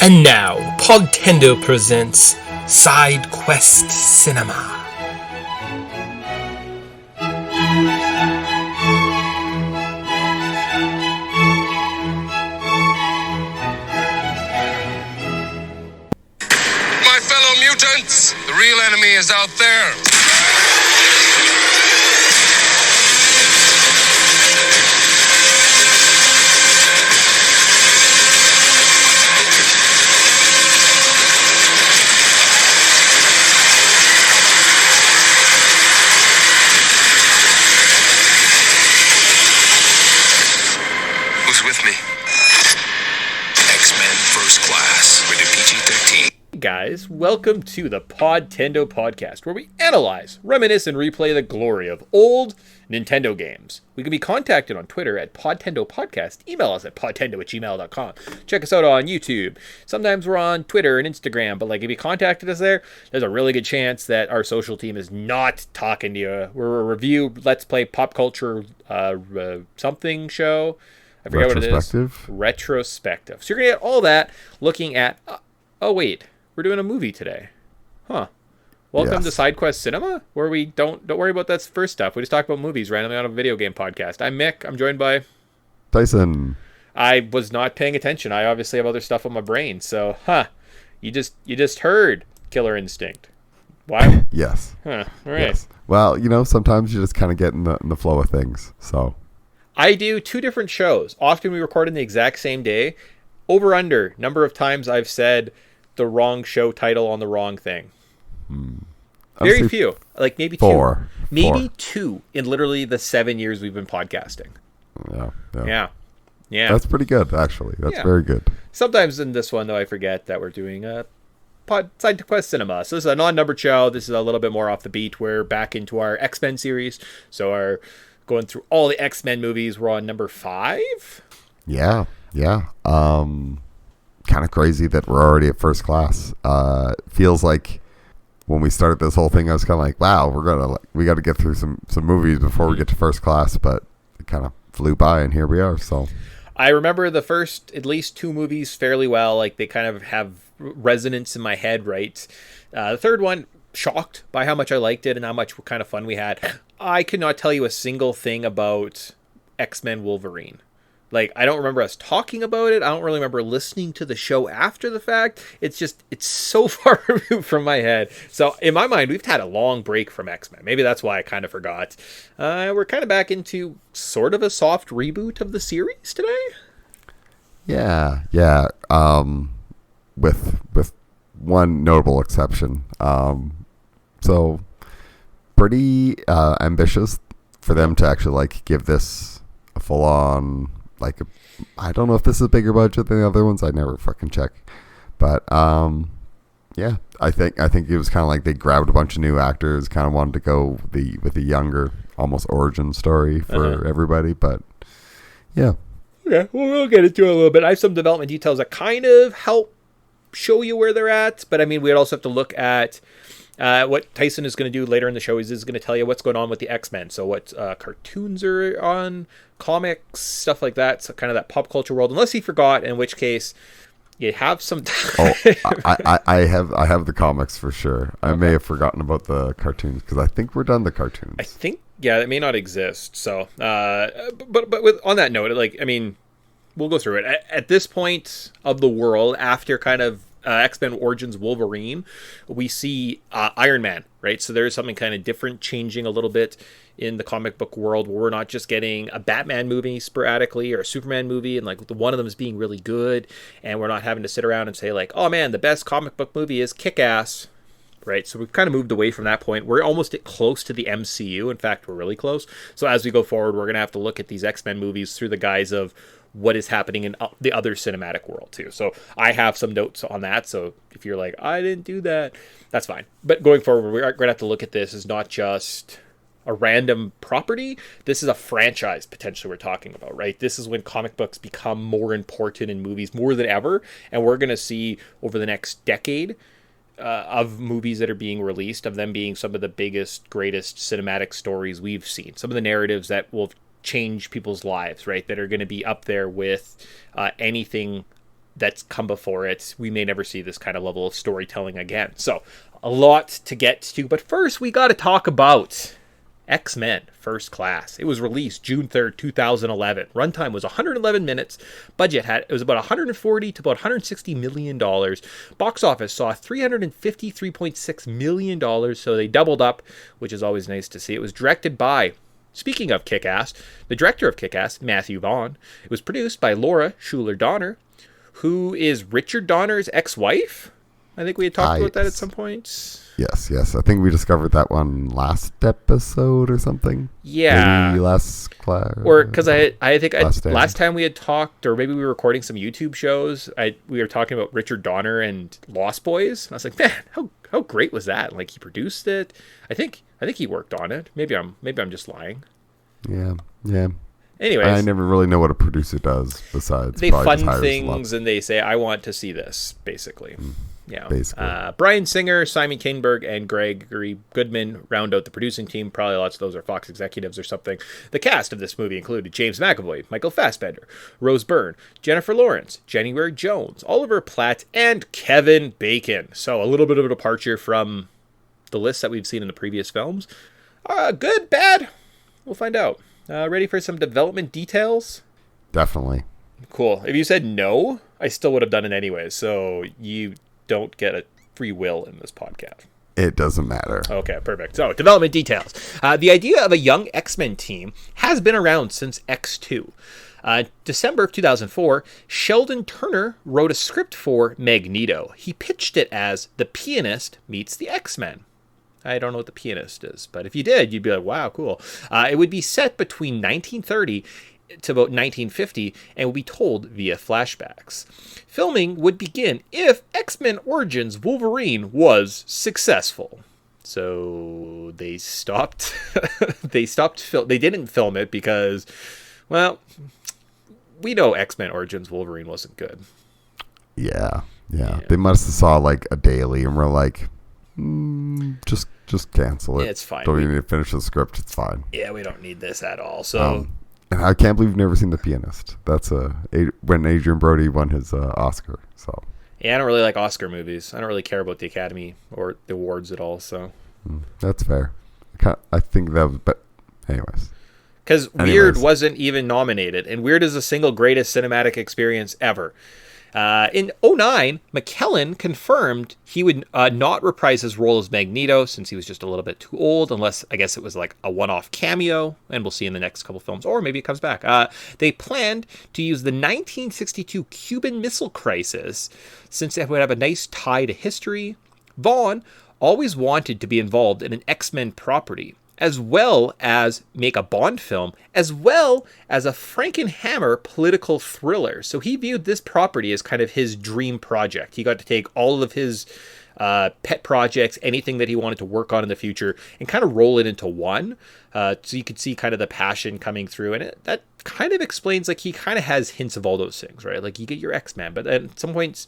And now, Podtendo presents Side Quest Cinema. My fellow mutants, the real enemy is out there. Who's with me? X-Men First Class, rated PG-13. Guys, welcome to the Podtendo podcast, where we analyze, reminisce, and replay the glory of old Nintendo games. We can be contacted on Twitter at Podtendo Podcast, email us at podtendo@gmail.com, check us out on YouTube. Sometimes we're on Twitter and Instagram, but if you contacted us there, there's a really good chance that our social team is not talking to you. We're a review, let's play pop culture something show. I forget what it is. Retrospective. So you're going to get all that looking at... oh, wait. We're doing a movie today. Huh. Welcome to Side Quest Cinema, where we don't worry about that first stuff. We just talk about movies randomly on a video game podcast. I'm Mick. I'm joined by... Tyson. I was not paying attention. I obviously have other stuff on my brain. So, You just heard Killer Instinct. Why? Yes. Huh. All right. Yes. Well, sometimes you just kind of get in the flow of things. So... I do two different shows. Often we record on the exact same day. Over under number of times I've said the wrong show title on the wrong thing. Very few. Maybe four. Two. Maybe two in literally the 7 years we've been podcasting. Yeah. Yeah. That's pretty good, actually. That's very good. Sometimes in this one, though, I forget that we're doing a Side Quest Cinema. So this is a non-numbered show. This is a little bit more off the beat. We're back into our X-Men series. So our... going through all the X-Men movies. We're on number 5. Yeah. Kind of crazy that we're already at First Class. Feels like when we started this whole thing, I was kind of like, wow, we got to get through some movies before we get to First Class, but it kind of flew by, and here we are. So I remember the first at least 2 movies fairly well. They kind of have resonance in my head, right? The third one, shocked by how much I liked it and how much kind of fun we had. I could not tell you a single thing about X-Men Wolverine. I don't remember us talking about it. I don't really remember listening to the show after the fact. It's so far removed from my head. So in my mind, we've had a long break from X-Men. Maybe that's why I kind of forgot. We're kind of back into sort of a soft reboot of the series today. Yeah. With one notable exception. So pretty ambitious for them to actually give this a full-on I don't know if this is a bigger budget than the other ones. I never fucking check, but yeah, I think it was kind of they grabbed a bunch of new actors, kind of wanted to go with the younger, almost origin story for everybody. But yeah, well, we'll get into it a little bit. I have some development details that kind of help show you where they're at, but I mean, we also have to look at what Tyson is going to do later in the show. Is going to tell you what's going on with the X-Men. So what cartoons are on, comics, stuff like that. So kind of that pop culture world. Unless he forgot, in which case you have some time. I have the comics for sure. I may have forgotten about the cartoons because I think we're done the cartoons. I think it may not exist. So, but on that note, we'll go through it at this point of the world after kind of. X-Men Origins Wolverine, we see Iron Man, right? So there's something kind of different changing a little bit in the comic book world where we're not just getting a Batman movie sporadically or a Superman movie and one of them is being really good, and we're not having to sit around and say oh man, the best comic book movie is Kick-Ass, right? So we've kind of moved away from that point. We're almost close to the MCU. In fact, we're really close. So as we go forward, we're going to have to look at these X-Men movies through the guise of what is happening in the other cinematic world too. So I have some notes on that. So if you're I didn't do that, that's fine. But going forward, we're going to have to look at this as not just a random property. This is a franchise potentially we're talking about, right? This is when comic books become more important in movies more than ever. And we're going to see over the next decade of movies that are being released, of them being some of the biggest, greatest cinematic stories we've seen. Some of the narratives that will change people's lives, right? That are going to be up there with anything that's come before it, we may never see this kind of level of storytelling again. So, a lot to get to. But first, we got to talk about X-Men First Class. It was released June 3rd, 2011. Runtime was 111 minutes. It was about 140 to about $160 million. Box office saw $353.6 million, so they doubled up, which is always nice to see. It was directed by, speaking of Kick-Ass, the director of Kick-Ass, Matthew Vaughn. It was produced by Laura Schuler-Donner, who is Richard Donner's ex-wife. I think we had talked about that at some point. Yes. I think we discovered that one last episode or something. Yeah. Maybe last class. Or because I think last time we had talked, or maybe we were recording some YouTube shows, we were talking about Richard Donner and Lost Boys. And I was like, man, how great was that? Like, he produced it. I think he worked on it. Maybe I'm just lying. Yeah. Anyways, I never really know what a producer does besides they probably fund just hires things and they say, I want to see this, basically. Yeah. Basically. Bryan Singer, Simon Kinberg, and Gregory Goodman round out the producing team. Probably lots of those are Fox executives or something. The cast of this movie included James McAvoy, Michael Fassbender, Rose Byrne, Jennifer Lawrence, Jenny Ware Jones, Oliver Platt, and Kevin Bacon. So a little bit of a departure from the lists that we've seen in the previous films. Good, bad? We'll find out. Ready for some development details? Definitely. Cool. If you said no, I still would have done it anyways. So you don't get a free will in this podcast. It doesn't matter. Okay, perfect. So, development details. The idea of a young X-Men team has been around since X2. December of 2004, Sheldon Turner wrote a script for Magneto. He pitched it as The Pianist Meets the X-Men. I don't know what The Pianist is, but if you did, you'd be like, wow, cool. It would be set between 1930 to about 1950 and would be told via flashbacks. Filming would begin if X-Men Origins Wolverine was successful. So they stopped. They didn't film it because, well, we know X-Men Origins Wolverine wasn't good. Yeah. They must have saw like a daily and were like, just cancel it. Yeah, it's fine. Don't even need to finish the script. It's fine. Yeah, we don't need this at all. So. And I can't believe you've never seen The Pianist. That's when Adrian Brody won his Oscar. So yeah, I don't really like Oscar movies. I don't really care about the Academy or the awards at all. So that's fair. I think that was, but anyways. Because Weird wasn't even nominated, and Weird is the single greatest cinematic experience ever. In 2009, McKellen confirmed he would not reprise his role as Magneto since he was just a little bit too old, unless I guess it was like a one-off cameo, and we'll see in the next couple films, or maybe it comes back. They planned to use the 1962 Cuban Missile Crisis since it would have a nice tie to history. Vaughn always wanted to be involved in an X-Men property, as well as make a Bond film, as well as a Frankenhammer political thriller. So he viewed this property as kind of his dream project. He got to take all of his pet projects, anything that he wanted to work on in the future, and kind of roll it into one. So you could see kind of the passion coming through. And that kind of explains, like, he kind of has hints of all those things, right? Like, you get your X-Men, but at some points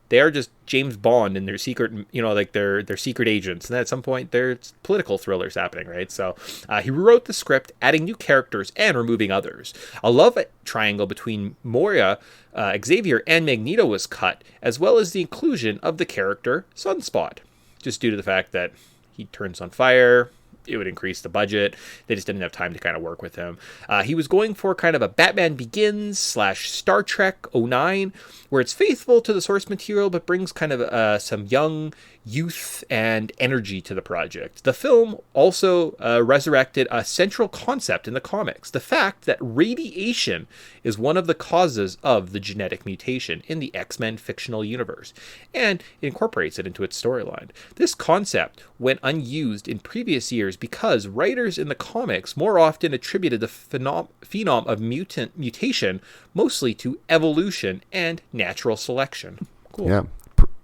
they are just James Bond and their secret, like they're secret agents. And then at some point there's political thrillers happening, right? So he rewrote the script, adding new characters and removing others. A love triangle between Moira, Xavier, and Magneto was cut, as well as the inclusion of the character Sunspot, just due to the fact that he turns on fire. It would increase the budget. They just didn't have time to kind of work with him. He was going for kind of a Batman Begins / Star Trek 09, where it's faithful to the source material, but brings kind of some young youth and energy to the project. The film also resurrected a central concept in the comics, the fact that radiation is one of the causes of the genetic mutation in the X-Men fictional universe, and it incorporates it into its storyline. This concept went unused in previous years because writers in the comics more often attributed the phenom of mutation mostly to evolution and natural selection. Cool. Yeah,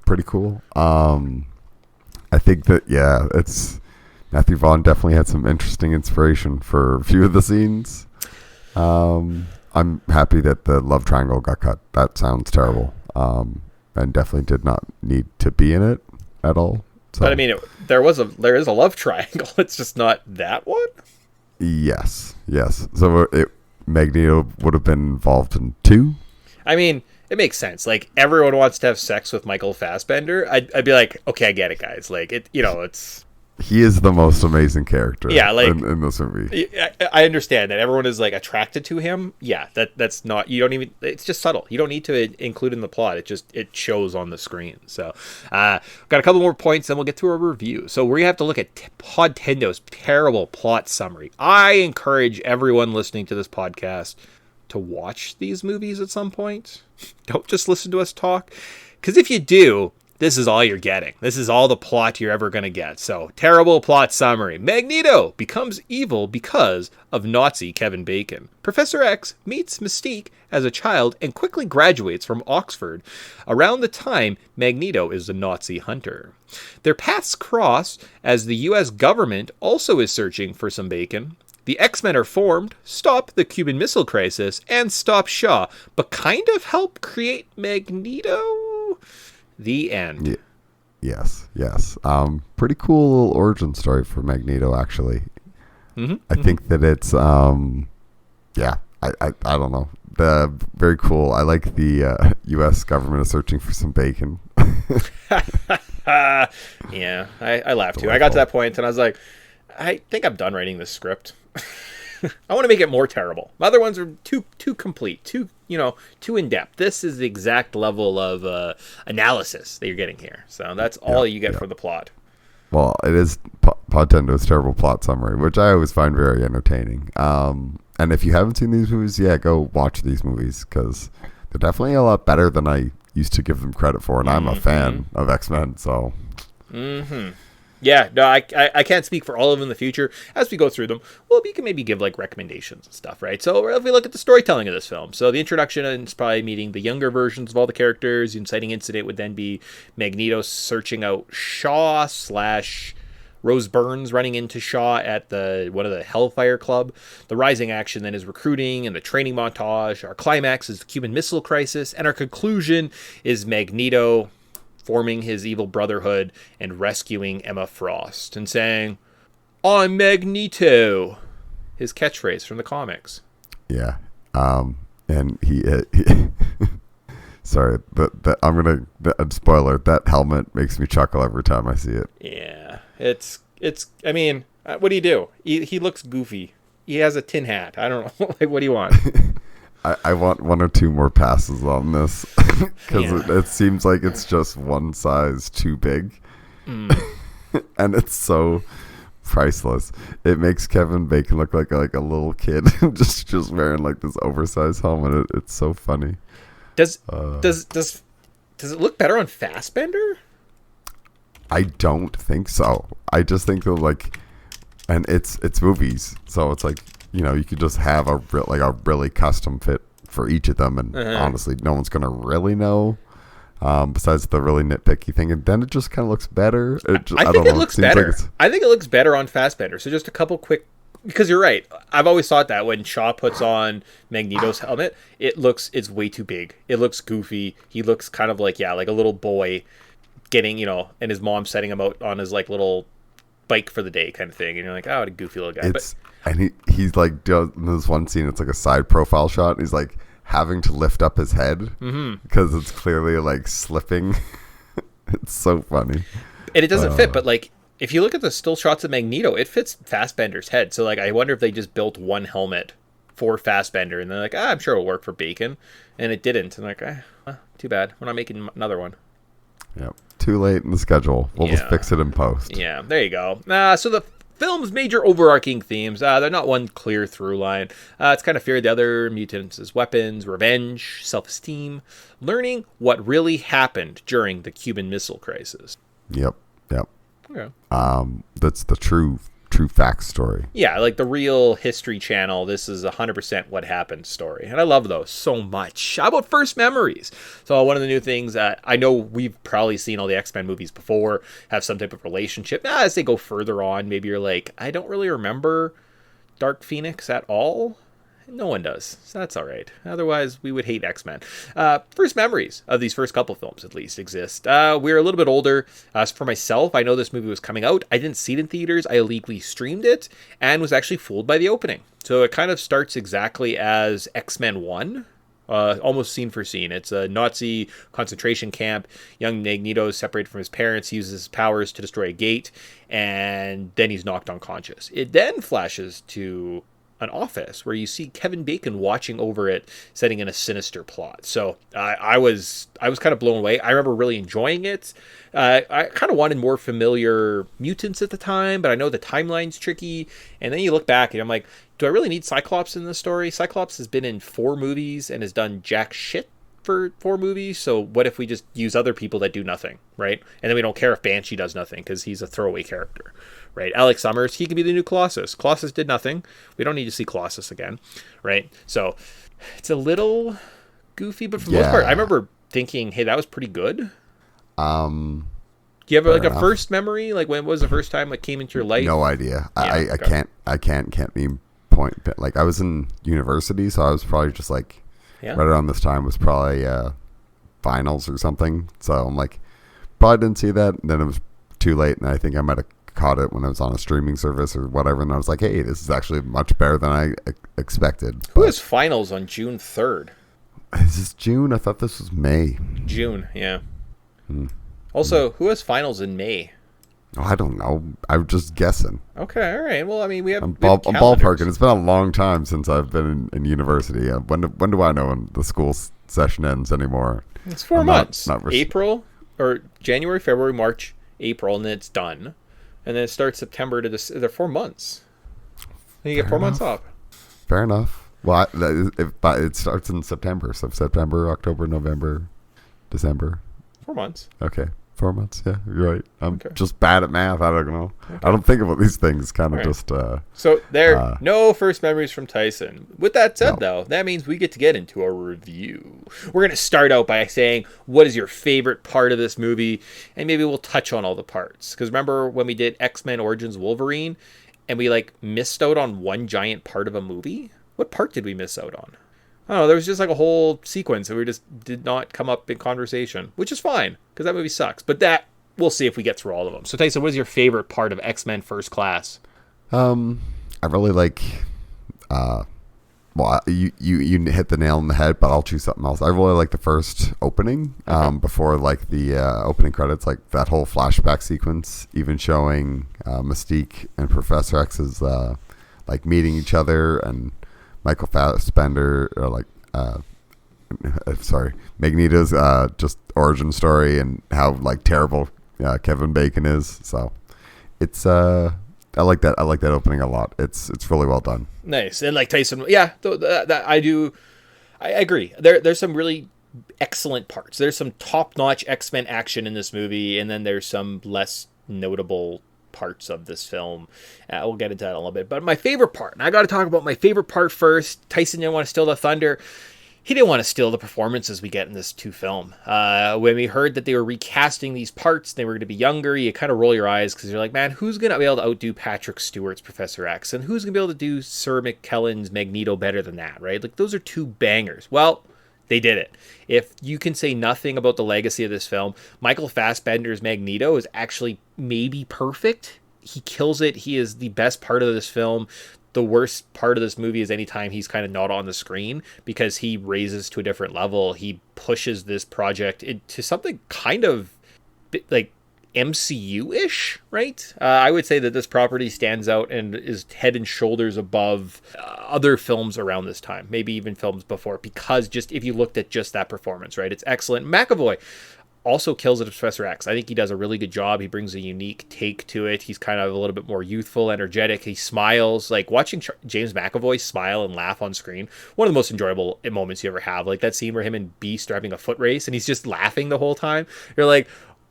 pretty cool. I think that, it's Matthew Vaughn definitely had some interesting inspiration for a few of the scenes. I'm happy that the love triangle got cut. That sounds terrible. And definitely did not need to be in it at all. So. But I mean, there is a love triangle. It's just not that one. Yes. So Magneto would have been involved in 2. I mean, it makes sense. Like, everyone wants to have sex with Michael Fassbender. I'd be like, okay, I get it, guys. Like, it's... He is the most amazing character in this movie. I understand that everyone is, like, attracted to him. Yeah, that's not... You don't even... It's just subtle. You don't need to include in the plot. It shows on the screen. So, got a couple more points, then we'll get to our review. So, we have to look at Podtendo's terrible plot summary. I encourage everyone listening to this podcast to watch these movies at some point. Don't just listen to us talk. Because if you do... This is all you're getting. This is all the plot you're ever going to get. So, terrible plot summary. Magneto becomes evil because of Nazi Kevin Bacon. Professor X meets Mystique as a child and quickly graduates from Oxford around the time Magneto is a Nazi hunter. Their paths cross as the US government also is searching for some bacon. The X-Men are formed, stop the Cuban Missile Crisis, and stop Shaw, but kind of help create Magneto? The end. Yes. Pretty cool little origin story for Magneto, actually. I think that it's, I don't know. Very cool. I like the U.S. government is searching for some bacon. Yeah, I laughed too. I got to that point and I was like, I think I'm done writing this script. I want to make it more terrible. Other ones are too complete, too in depth. This is the exact level of analysis that you're getting here. So that's all you get for the plot. Well, it is Podtendo's terrible plot summary, which I always find very entertaining. And if you haven't seen these movies, go watch these movies because they're definitely a lot better than I used to give them credit for. And I'm a fan of X-Men, so. Yeah, no, I can't speak for all of them in the future. As we go through them, well, we can maybe give, like, recommendations and stuff, right? So if we look at the storytelling of this film, so the introduction is probably meeting the younger versions of all the characters. The inciting incident would then be Magneto searching out Shaw / Rose Byrne running into Shaw at one of the Hellfire Club. The rising action then is recruiting and the training montage. Our climax is the Cuban Missile Crisis. And our conclusion is Magneto forming his evil brotherhood and rescuing Emma Frost and saying, "I'm Magneto," his catchphrase from the comics. Yeah. And he sorry, spoiler, that helmet makes me chuckle every time I see it. Yeah. It's I mean, what do you do? He looks goofy. He has a tin hat. I don't know. Like, what do you want? I want one or two more passes on this because it seems like it's just one size too big. And it's so priceless. It makes Kevin Bacon look like a little kid just wearing like this oversized helmet. It's so funny. Does it look better on Fassbender? I don't think so. I just think that and it's movies, so it's like, you could just have a really custom fit for each of them, and honestly, no one's gonna really know. Besides the really nitpicky thing, and then it just kind of looks better. I think it looks better. I think it looks better on Fassbender. So just a couple quick, because you're right. I've always thought that when Shaw puts on Magneto's helmet, it's way too big. It looks goofy. He looks kind of like a little boy getting, and his mom setting him out on his like little bike for the day kind of thing, and you're like, oh, what a goofy little guy. And he's like, in this one scene, it's like a side profile shot, and he's like having to lift up his head because it's clearly like slipping. It's so funny. And it doesn't fit, but like if you look at the still shots of Magneto, it fits Fassbender's head. So like I wonder if they just built one helmet for Fassbender and they're like, I'm sure it'll work for Bacon, and it didn't. And like, too bad. We're not making another one. Yep. Too late in the schedule. We'll just fix it in post. Yeah, there you go. So the film's major overarching themes, they're not one clear through line. It's kind of fear the other, mutants as weapons, revenge, self-esteem, learning what really happened during the Cuban Missile Crisis. Yep. Okay. That's the true fact story. Yeah, like the real History Channel, this is 100% what happened story. And I love those so much. How about first memories? So one of the new things, I know we've probably seen all the X-Men movies before, have some type of relationship. As they go further on, maybe you're like, I don't really remember Dark Phoenix at all. No one does, so that's all right. Otherwise, we would hate X-Men. First memories of these first couple films, at least, exist. We're a little bit older. For myself, I know this movie was coming out. I didn't see it in theaters. I illegally streamed it and was actually fooled by the opening. So it kind of starts exactly as X-Men 1. almost scene for scene. It's a Nazi concentration camp. Young Magneto is separated from his parents. He uses his powers to destroy a gate, and then he's knocked unconscious. It then flashes to an office where you see Kevin Bacon watching over it, setting in a sinister plot. So I was kind of blown away. I remember really enjoying it. I kind of wanted more familiar mutants at the time, but I know the timeline's tricky. And then you look back and I'm like, do I really need Cyclops in this story? Cyclops has been in 4 movies and has done jack shit for 4 movies. So what if we just use other people that do nothing, right? And then we don't care if Banshee does nothing because he's a throwaway character, right? Alex Summers, he can be the new Colossus. Colossus did nothing. We don't need to see Colossus again, right? So it's a little goofy, but for the most part, I remember thinking, hey, that was pretty good. Do you have like a first memory? Like when was the first time it came into your life? No idea. Yeah, I can't be point. Like I was in university, so I was probably just like right around this time was probably finals or something. So I'm like, probably didn't see that. And then it was too late, and I think I might have caught it when I was on a streaming service or whatever. And I was like, hey, this is actually much better than I expected. Who has finals on June 3rd? Is this June? I thought this was May. June, yeah. Also, who has finals in May? Oh, I don't know. I'm just guessing. Okay, all right. Well, I mean, I'm ballparking. It's been a long time since I've been in university. When do I know when the school session ends anymore? It's 4 months. April or January, February, March, April, and then it's done. And then it starts September to this. They're 4 months. And you get 4 months off. Fair enough. Well, it starts in September. So September, October, November, December. 4 months. Okay. 4 months. Yeah, you're right. I'm just bad at math. I don't know. Okay. I don't think about these things. Kind of just. So there, no first memories from Tyson. With that said, though, that means we get to get into a review. We're going to start out by saying what is your favorite part of this movie, and maybe we'll touch on all the parts. Because remember when we did X-Men Origins Wolverine, and we missed out on one giant part of a movie? What part did we miss out on? I don't know, there was just like a whole sequence that we just did not come up in conversation, which is fine, because that movie sucks. But that, we'll see if we get through all of them. So Tyson, what is your favorite part of X-Men First Class? I really like, you hit the nail on the head, but I'll choose something else. I really like the first opening, before the opening credits, like that whole flashback sequence, even showing Mystique and Professor X's meeting each other, and Michael Fassbender, Magneto's just origin story and how terrible Kevin Bacon is. So it's I like that. I like that opening a lot. It's really well done. Nice. And Tyson, yeah, I do. I agree. There's some really excellent parts. There's some top-notch X-Men action in this movie, and then there's some less notable parts of this film. We'll get into that in a little bit. But my favorite part, and I got to talk about my favorite part first. Tyson didn't want to steal the thunder. He didn't want to steal the performances we get in this film. When we heard that they were recasting these parts, they were going to be younger, you kind of roll your eyes because you're like, man, who's going to be able to outdo Patrick Stewart's Professor X? And who's going to be able to do Sir McKellen's Magneto better than that, right? Those are 2 bangers. Well, they did it. If you can say nothing about the legacy of this film, Michael Fassbender's Magneto is actually maybe perfect. He kills it. He is the best part of this film. The worst part of this movie is anytime he's kind of not on the screen, because he raises to a different level. He pushes this project into something kind of MCU-ish, right? I would say that this property stands out and is head and shoulders above other films around this time, maybe even films before, because just if you looked at just that performance, right, it's excellent. McAvoy also kills it as Professor X. I think he does a really good job. He brings a unique take to it. He's kind of a little bit more youthful, energetic. He smiles. Watching James McAvoy smile and laugh on screen, one of the most enjoyable moments you ever have. That scene where him and Beast are having a foot race and he's just laughing the whole time. You're like,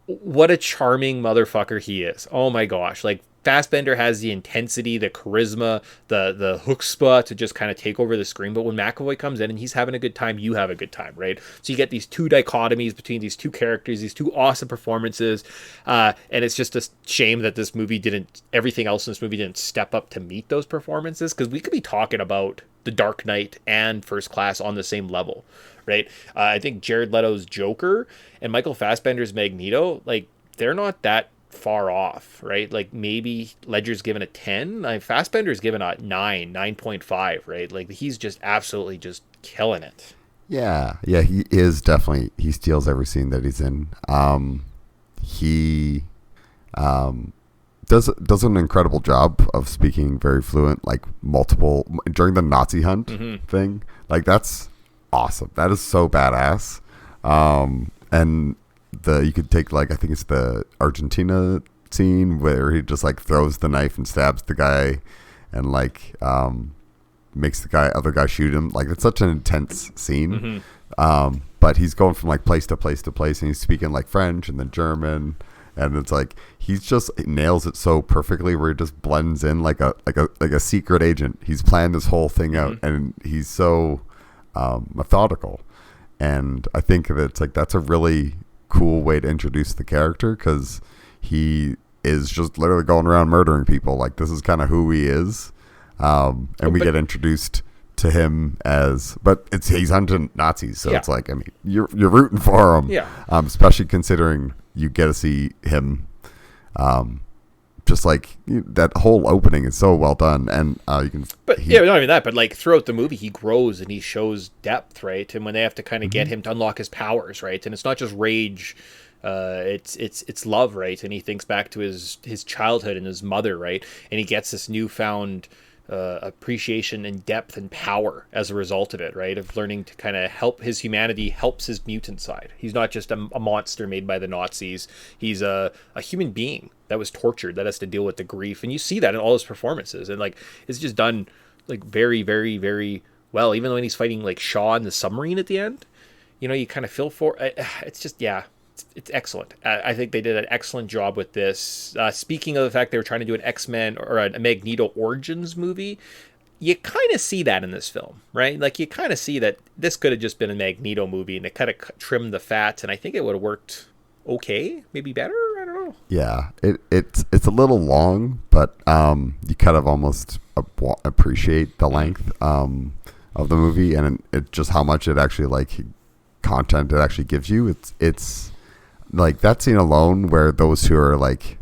what a charming motherfucker he is. Oh my gosh. Fassbender has the intensity, the charisma, the chutzpah to just kind of take over the screen. But when McAvoy comes in and he's having a good time, you have a good time, right? So you get these 2 dichotomies between these 2 characters, these 2 awesome performances. And it's just a shame that everything else in this movie didn't step up to meet those performances. Because we could be talking about The Dark Knight and First Class on the same level, right? I think Jared Leto's Joker and Michael Fassbender's Magneto, they're not that far off, right? Maybe Ledger's given a 10. Fassbender's given a 9.5, right? He's just absolutely just killing it. Yeah, he is definitely, he steals every scene that he's in. He does an incredible job of speaking very fluent, like multiple during the Nazi hunt thing. Like that's awesome. That is so badass. And you could take like I think it's the Argentina scene where he just like throws the knife and stabs the guy, and like makes the other guy shoot him. Like it's such an intense scene. But he's going from like place to place to place, and he's speaking like French and then German. And it's like he nails it so perfectly, where he just blends in like a secret agent. He's planned this whole thing out, and he's so methodical. And I think that it's like that's a really cool way to introduce the character, because he is just literally going around murdering people. Like this is kind of who he is, and we get introduced to him but he's hunting Nazis, so it's like, I mean, you're rooting for him, especially considering you get to see him, just like that whole opening is so well done, and you can. But not even that, but like throughout the movie, he grows and he shows depth, right? And when they have to kind of get him to unlock his powers, right? And it's not just rage. It's love, right? And he thinks back to his childhood and his mother, right? And he gets this newfound appreciation and depth and power as a result of it, right? Of learning to kind of help his humanity, helps his mutant side. He's not just a monster made by the Nazis. He's a human being that was tortured, that has to deal with the grief. And you see that in all his performances. And like, it's just done like very, very, very well. Even when he's fighting like Shaw in the submarine at the end, you kind of feel for it's just, it's excellent. I think they did an excellent job with this. Speaking of the fact they were trying to do an X-Men or a Magneto Origins movie, you kind of see that in this film, right? Like you kind of see that this could have just been a Magneto movie, and they kind of trimmed the fat, and I think it would have worked okay, maybe better. I don't know. Yeah, it's a little long, but you kind of almost appreciate the length of the movie, and it just how much it actually like content it actually gives you. It's like that scene alone, where those two are like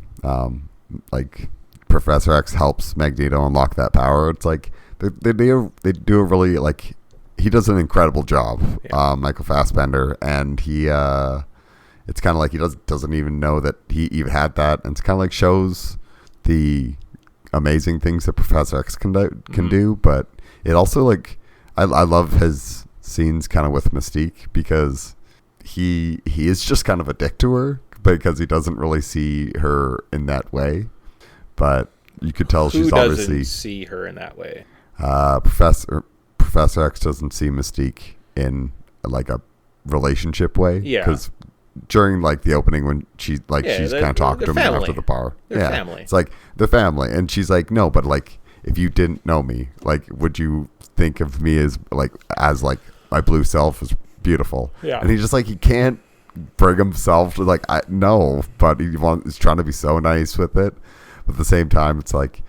Professor X helps Magneto unlock that power. It's like they do a really, like, he does an incredible job, Michael Fassbender, and he it's kind of like he doesn't even know that he even had that, and it's kind of like shows the amazing things that Professor X can do, but it also like I love his scenes kind of with Mystique, because he is just kind of a dick to her because he doesn't really see her in that way, but you could tell she's obviously see her in that way. Professor X doesn't see Mystique in like a relationship way, because during like the opening when she's kind of talking to him after the bar, they're family. It's like the family, and she's like, no, but like if you didn't know me, like would you think of me as my blue self is beautiful? And he's just like, he can't bring himself to like, no, but he's trying to be so nice with it, but at the same time it's like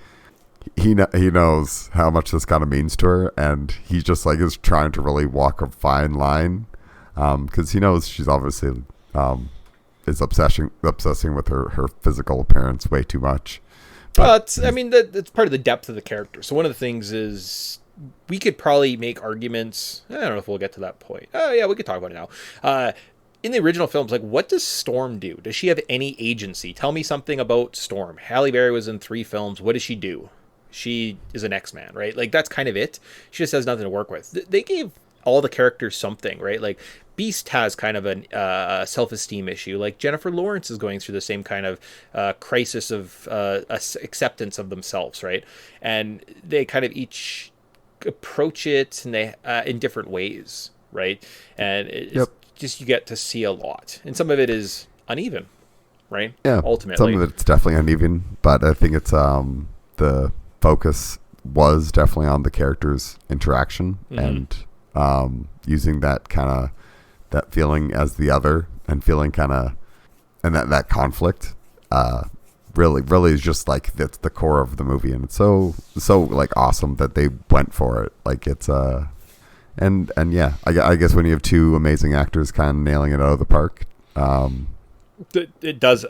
he knows how much this kind of means to her, and he just like is trying to really walk a fine line, because he knows she's obviously is obsessing with her physical appearance way too much. But I mean, that's part of the depth of the character. So one of the things is, we could probably make arguments. I don't know if we'll get to that point. Oh yeah, we could talk about it now. In the original films, like, what does Storm do? Does she have any agency? Tell me something about Storm. Halle Berry was in 3 films. What does she do? She is an X-Man, right? Like, that's kind of it. She just has nothing to work with. They gave all the characters something, right? Like, Beast has kind of a self-esteem issue. Like, Jennifer Lawrence is going through the same kind of crisis of acceptance of themselves, right? And they kind of each approach it, and they in different ways, right? And it's just, you get to see a lot, and some of it is uneven, right? Yeah, ultimately some of it's definitely uneven, but I think it's the focus was definitely on the characters' interaction, and using that kind of that feeling as the other, and feeling kind of, and that conflict really is just like that's the core of the movie, and it's so like awesome that they went for it. Like it's and yeah, I guess when you have 2 amazing actors kind of nailing it out of the park, It does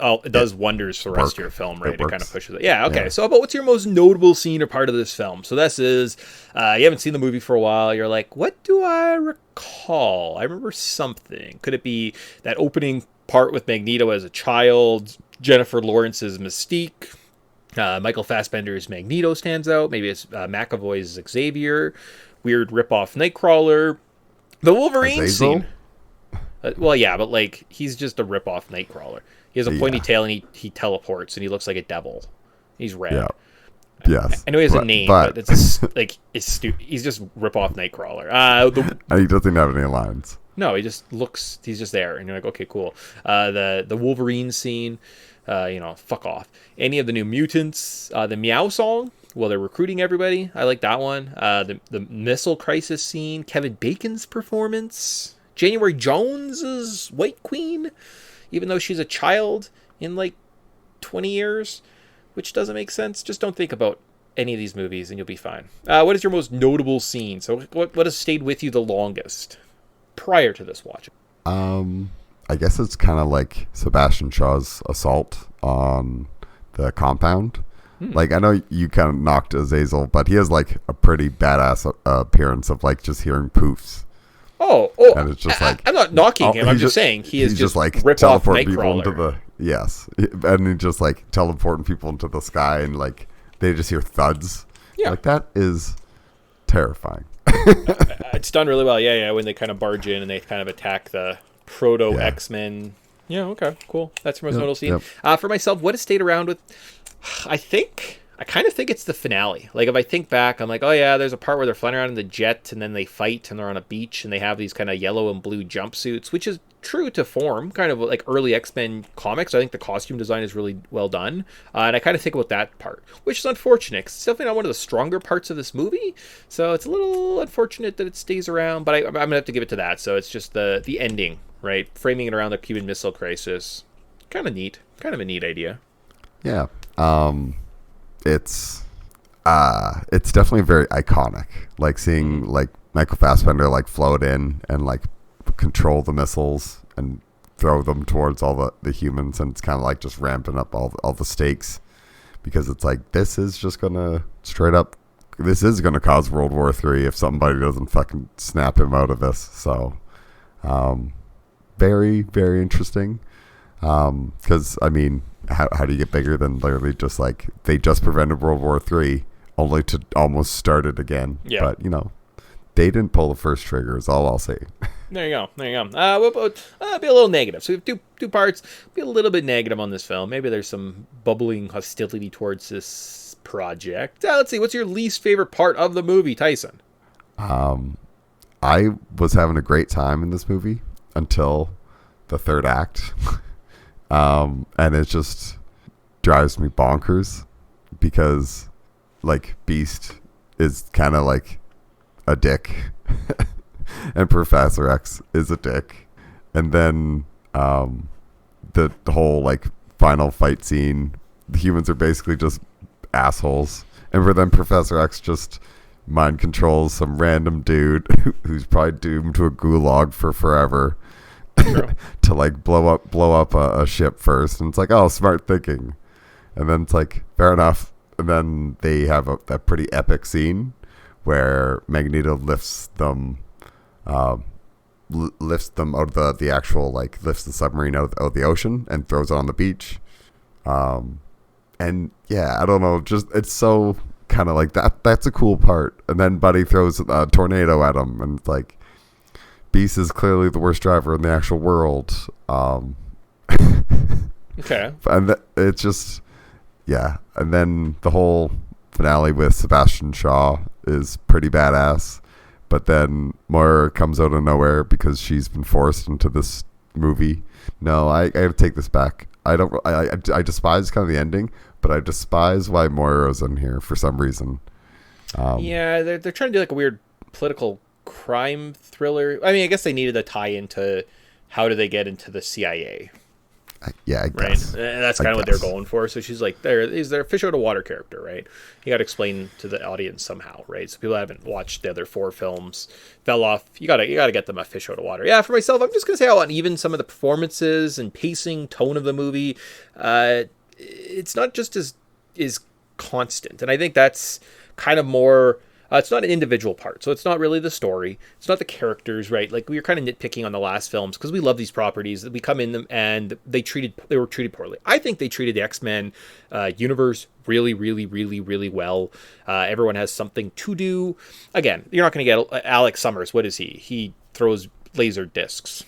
wonders for the rest of your film, right? It kind of works. pushes it. Yeah, okay. Yeah. So about what's your most notable scene or part of this film? So this is you haven't seen the movie for a while. You're like, what do I recall? I remember something. Could it be that opening part with Magneto as a child, Jennifer Lawrence's Mystique, Michael Fassbender's Magneto stands out. Maybe it's McAvoy's Xavier, weird rip-off Nightcrawler, the Wolverine Azazel? scene. Well, yeah, but like he's just a rip-off Nightcrawler. He has a pointy tail and he teleports and he looks like a devil. He's red. Yeah. Yes. I know he has a name, but it's just, like he's just rip-off Nightcrawler. And he doesn't have any lines. No, he just looks. He's just there, and you're like, okay, cool. The Wolverine scene, fuck off. Any of the New Mutants, the Meow song. Well, they're recruiting everybody. I like that one. The missile crisis scene. Kevin Bacon's performance. January Jones's White Queen, even though she's a child in like 20 years, which doesn't make sense. Just don't think about any of these movies, and you'll be fine. What is your most notable scene? So, what has stayed with you the longest prior to this watch? I guess it's kind of like Sebastian Shaw's assault on the compound. Like, I know you kind of knocked Azazel, but he has like a pretty badass appearance of like just hearing poofs. Oh! And it's just like, I'm not knocking him. I'm just saying he is just like rip off teleporting people into Nightcrawler. and he just like teleporting people into the sky, and like they just hear thuds. Yeah. Like that is terrifying. It's done really well. Yeah. When they kind of barge in and they kind of attack the proto X-Men. Yeah. Okay. Cool. That's your most notable scene. For myself, what has stayed around with? I kind of think it's the finale. Like, if I think back, I'm like, oh yeah, there's a part where they're flying around in the jet and then they fight and they're on a beach and they have these kind of yellow and blue jumpsuits, which is true to form, kind of like early X-Men comics. I think the costume design is really well done. And I kind of think about that part, which is unfortunate 'cause it's definitely not one of the stronger parts of this movie. So it's a little unfortunate that it stays around, but I'm going to have to give it to that. So it's just the ending, right? Framing it around the Cuban Missile Crisis. Kind of neat. Kind of a neat idea. Yeah. It's definitely very iconic. Like seeing like Michael Fassbender like float in and like control the missiles and throw them towards all the humans, and it's kind of like just ramping up all the stakes, because it's like this is gonna cause World War III if somebody doesn't fucking snap him out of this. So very, very interesting, because I mean, how do you get bigger than literally just like they just prevented World War III only to almost start it again? Yeah. But they didn't pull the first trigger is all I'll say. There you go. We'll be a little negative. So we have two parts. Be a little bit negative on this film. Maybe there's some bubbling hostility towards this project. Let's see. What's your least favorite part of the movie, Tyson? I was having a great time in this movie until the third act. And it just drives me bonkers because like Beast is kind of like a dick and Professor X is a dick. And then the whole like final fight scene, the humans are basically just assholes. And for them, Professor X just mind controls some random dude who's probably doomed to a gulag for forever. To like blow up a ship first, and it's like, oh, smart thinking. And then it's like, fair enough. And then they have a pretty epic scene where Magneto lifts them out of the actual, like, lifts the submarine out of the ocean and throws it on the beach. And yeah, I don't know, just it's so kind of like that's a cool part. And then Buddy throws a tornado at him, and it's like, Beast is clearly the worst driver in the actual world. Okay. And it's just, yeah. And then the whole finale with Sebastian Shaw is pretty badass. But then Moira comes out of nowhere because she's been forced into this movie. No, I have to take this back. I despise kind of the ending, but I despise why Moira's in here for some reason. Yeah, they're trying to do like a weird political crime thriller. I mean, I guess they needed a tie into how do they get into the CIA. Yeah, I right? guess. And that's I kind of what they're guess. going for. So she's like, is there a fish out of water character, right? You got to explain to the audience somehow, right? So people that haven't watched the other 4 films fell off. You gotta get them a fish out of water. Yeah, for myself, I'm just gonna say how uneven some of the performances and pacing, tone of the movie. It's not just as is constant, and I think that's kind of more. It's not an individual part, so it's not really the story. It's not the characters, right? Like we were kind of nitpicking on the last films because we love these properties that we come in them and they were treated poorly. I think they treated the X-Men universe really, really, really, really well. Everyone has something to do. Again, you're not going to get Alex Summers. What is he? He throws laser discs.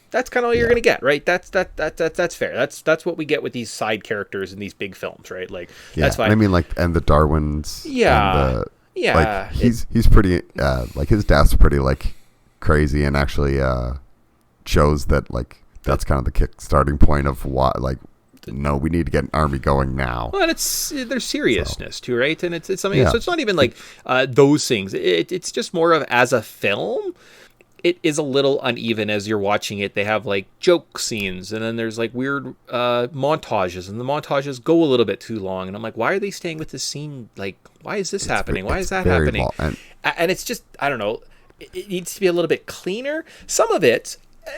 That's kind of all you're going to get, right? That's fair. That's what we get with these side characters in these big films, right? Like that's fine. I mean, like, and the Darwins. Yeah. And yeah, like he's pretty like his death's pretty like crazy, and actually shows that like that's kind of the kick starting point of why like no, we need to get an army going now. Well, and there's seriousness too, right? And it's something. Yeah. So it's not even like those things. It's just more of as a film. It is a little uneven as you're watching it. They have like joke scenes, and then there's like weird montages, and the montages go a little bit too long. And I'm like, why are they staying with this scene? Like, why is this happening? Why is that happening? And it's just, I don't know. It needs to be a little bit cleaner. Some of it,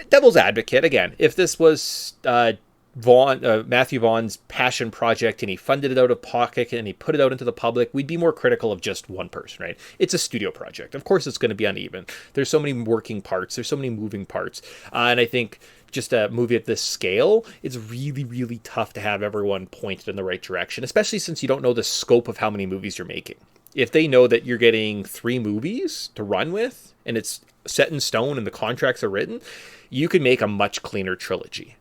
devil's advocate again. If this was Matthew Vaughn's passion project and he funded it out of pocket and he put it out into the public, we'd be more critical of just one person, right? It's a studio project. Of course it's going to be uneven. There's so many working parts. There's so many moving parts. And I think just a movie at this scale, it's really, really tough to have everyone pointed in the right direction, especially since you don't know the scope of how many movies you're making. If they know that you're getting 3 movies to run with and it's set in stone and the contracts are written, you can make a much cleaner trilogy.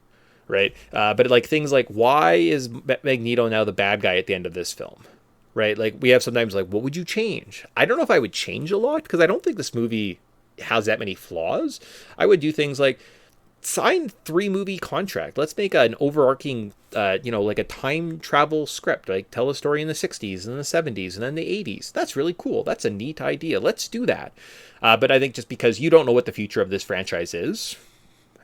Right. But like things like, why is Magneto now the bad guy at the end of this film? Right. Like we have sometimes like, what would you change? I don't know if I would change a lot because I don't think this movie has that many flaws. I would do things like sign 3-movie contract. Let's make an overarching, like a time travel script, like tell a story in the 60s and the 70s and then the 80s. That's really cool. That's a neat idea. Let's do that. But I think just because you don't know what the future of this franchise is,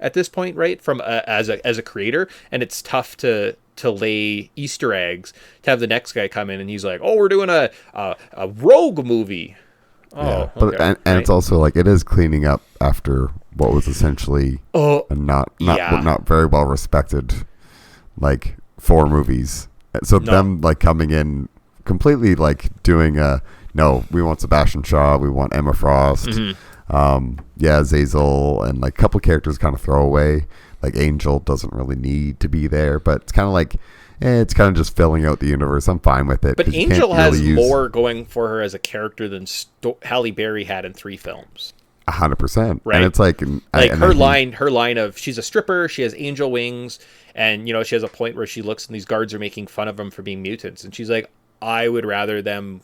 at this point, right, from as a creator, and it's tough to lay Easter eggs to have the next guy come in and he's like, oh, we're doing a rogue movie. Oh, yeah, but okay, and it's also like it is cleaning up after what was essentially a not very well respected like 4 movies. So them like coming in completely like doing we want Sebastian Shaw, we want Emma Frost. Mm-hmm. Zazel and like a couple characters kind of throwaway. Like Angel doesn't really need to be there, but it's kind of like it's kind of just filling out the universe. I'm fine with it. But Angel has more going for her as a character than Halle Berry had in 3 films. 100%, right? And it's like her line of she's a stripper, she has angel wings, and she has a point where she looks and these guards are making fun of them for being mutants, and she's like, I would rather them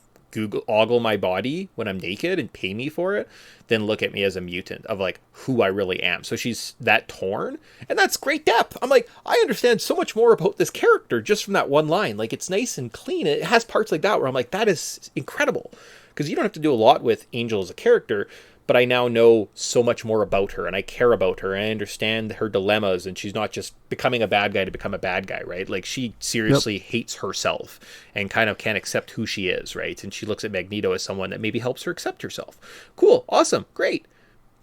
ogle my body when I'm naked and pay me for it than look at me as a mutant of like who I really am. So she's that torn, and that's great depth. I'm like, I understand so much more about this character just from that one line. Like it's nice and clean. It has parts like that where I'm like, that is incredible, because you don't have to do a lot with Angel as a character, but I now know so much more about her, and I care about her, and I understand her dilemmas, and she's not just becoming a bad guy to become a bad guy, right? Like, she seriously hates herself and kind of can't accept who she is, right? And she looks at Magneto as someone that maybe helps her accept herself. Cool, awesome, great.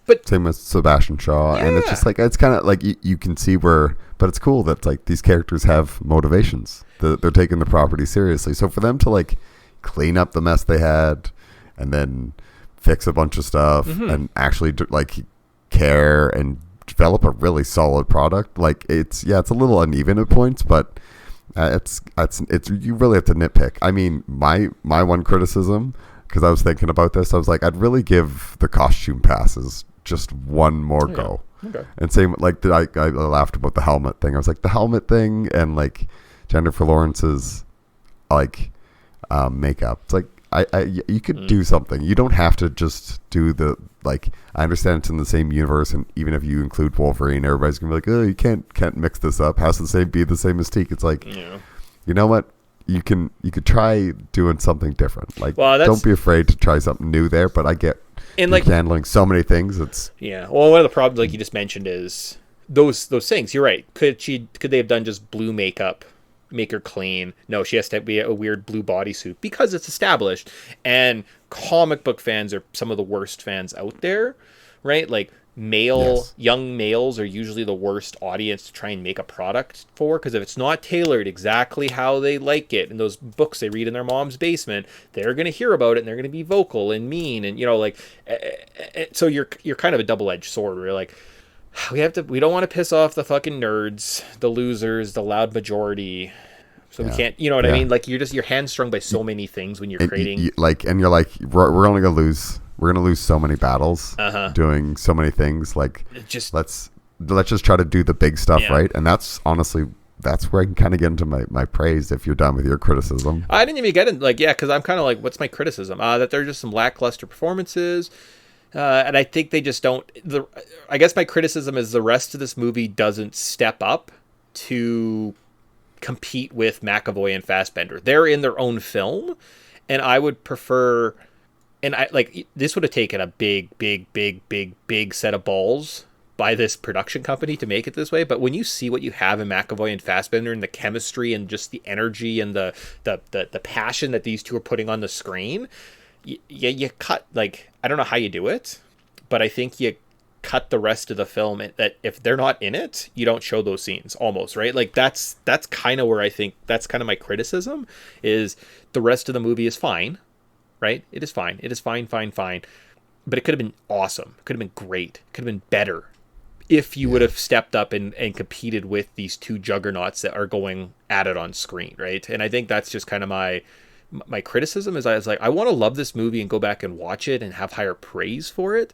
But same with Sebastian Shaw, and it's just like, it's kind of like you can see where, but it's cool that like these characters have motivations. They're taking the property seriously. So for them to like clean up the mess they had, and then fix a bunch of stuff and actually like care and develop a really solid product. Like it's a little uneven at points, but it's you really have to nitpick. I mean, my one criticism, because I was thinking about this, I was like, I'd really give the costume passes just one more go. Okay. And same like I laughed about the helmet thing. I was like, the helmet thing and like Jennifer Lawrence's like makeup. It's like, you could do something. You don't have to just do the like. I understand it's in the same universe, and even if you include Wolverine, everybody's gonna be like, "Oh, you can't mix this up. Has to be the same Mystique." It's like, you know what? You could try doing something different. Like, don't be afraid to try something new there. But I get like handling so many things. It's Well, one of the problems, like you just mentioned, is those things. You're right. Could they have done just blue makeup, make her clean? No, she has to be a weird blue bodysuit because it's established. And comic book fans are some of the worst fans out there, right? Like young males are usually the worst audience to try and make a product for, because if it's not tailored exactly how they like it in those books they read in their mom's basement, they're going to hear about it and they're going to be vocal and mean, and so you're kind of a double-edged sword where you're like, we don't want to piss off the fucking nerds, the losers, the loud majority, so we can't, I mean? Like, you're hamstrung by so many things when you're creating. You're like, we're only going to lose. We're going to lose so many battles doing so many things. Like, let's just try to do the big stuff, right? And that's honestly, that's where I can kind of get into my praise if you're done with your criticism. I didn't even get it. Like, because I'm kind of like, what's my criticism? That there are just some lackluster performances. And I think they just don't. I guess my criticism is the rest of this movie doesn't step up to compete with McAvoy and Fassbender. They're in their own film, and I would prefer. And this would have taken a big set of balls by this production company to make it this way. But when you see what you have in McAvoy and Fassbender and the chemistry and just the energy and the passion that these two are putting on the screen, you cut, like, I don't know how you do it, but I think you cut the rest of the film that if they're not in it, you don't show those scenes almost, right? Like, that's kind of where I think that's kind of my criticism is the rest of the movie is fine. Right? It is fine. It is fine. But it could have been awesome. It could have been great. It could have been better if you would have stepped up and competed with these two juggernauts that are going at it on screen, right? And I think that's just kind of my criticism is I was like, I want to love this movie and go back and watch it and have higher praise for it,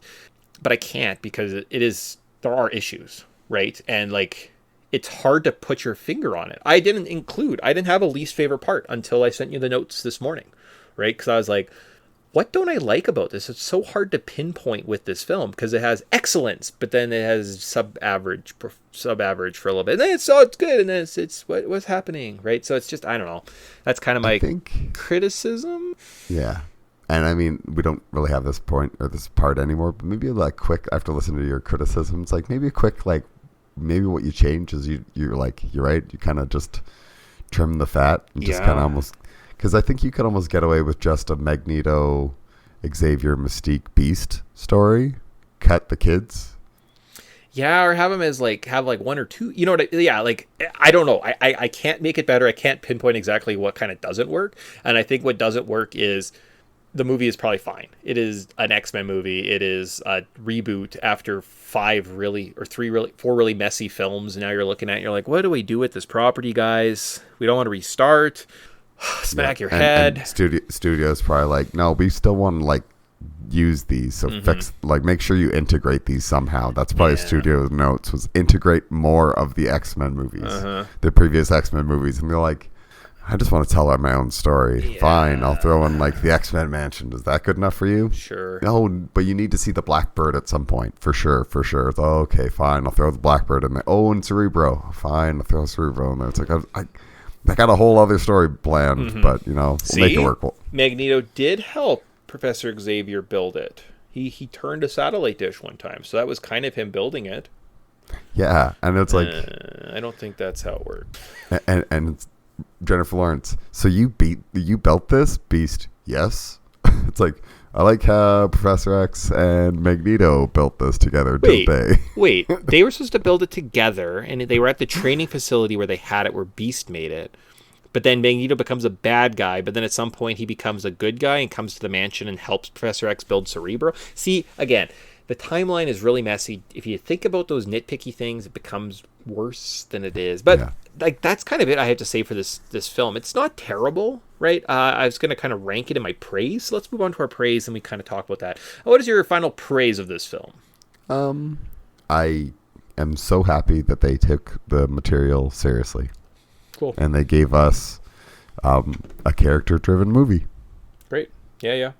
but I can't because there are issues, right? And like, it's hard to put your finger on it. I didn't have a least favorite part until I sent you the notes this morning. Right? Because I was like, what don't I like about this? It's so hard to pinpoint with this film because it has excellence, but then it has sub-average for a little bit. And then it's good, and then it's what's happening, right? So it's just, I don't know. That's kind of my criticism. Yeah. And I mean, we don't really have this point or this part anymore, but maybe like quick, after listening to your criticism, it's like maybe a quick, like, maybe what you change is you're like, you're right, you kind of just trim the fat and just kind of almost... Because I think you could almost get away with just a Magneto, Xavier, Mystique, Beast story. Cut the kids. Yeah, or have them as have one or two. You know what? I don't know. I can't make it better. I can't pinpoint exactly what kind of doesn't work. And I think what doesn't work is the movie is probably fine. It is an X-Men movie. It is a reboot after 4 really messy films. And now you're looking at it, you're like, what do we do with this property, guys? We don't want to restart. Smack your head. And studio's probably like, no, we still want to like use these, so make sure you integrate these somehow. That's probably studio's notes was integrate more of the X-Men movies, the previous X-Men movies, and they're like, I just want to tell my own story. Fine, I'll throw in like the X-Men mansion. Is that good enough for you? Sure. No, but you need to see the Blackbird at some point for sure. It's, okay, fine, I'll throw the Blackbird in there. Oh, and Cerebro. Fine, I'll throw Cerebro in there. It's like I got a whole other story planned, but we'll make it work. Magneto did help Professor Xavier build it. He turned a satellite dish one time, so that was kind of him building it. Yeah, and it's like I don't think that's how it worked. And it's Jennifer Lawrence. So you built this Beast? Yes. It's like, I like how Professor X and Magneto built this together, didn't they? Wait, they were supposed to build it together, and they were at the training facility where they had it, where Beast made it. But then Magneto becomes a bad guy, but then at some point he becomes a good guy and comes to the mansion and helps Professor X build Cerebro. See, again, the timeline is really messy. If you think about those nitpicky things, it becomes worse than it is. But that's kind of it I have to say for this film. It's not terrible, right? I was going to kind of rank it in my praise. So let's move on to our praise and we kind of talk about that. What is your final praise of this film? I am so happy that they took the material seriously. Cool. And they gave us a character-driven movie. Great. Yeah.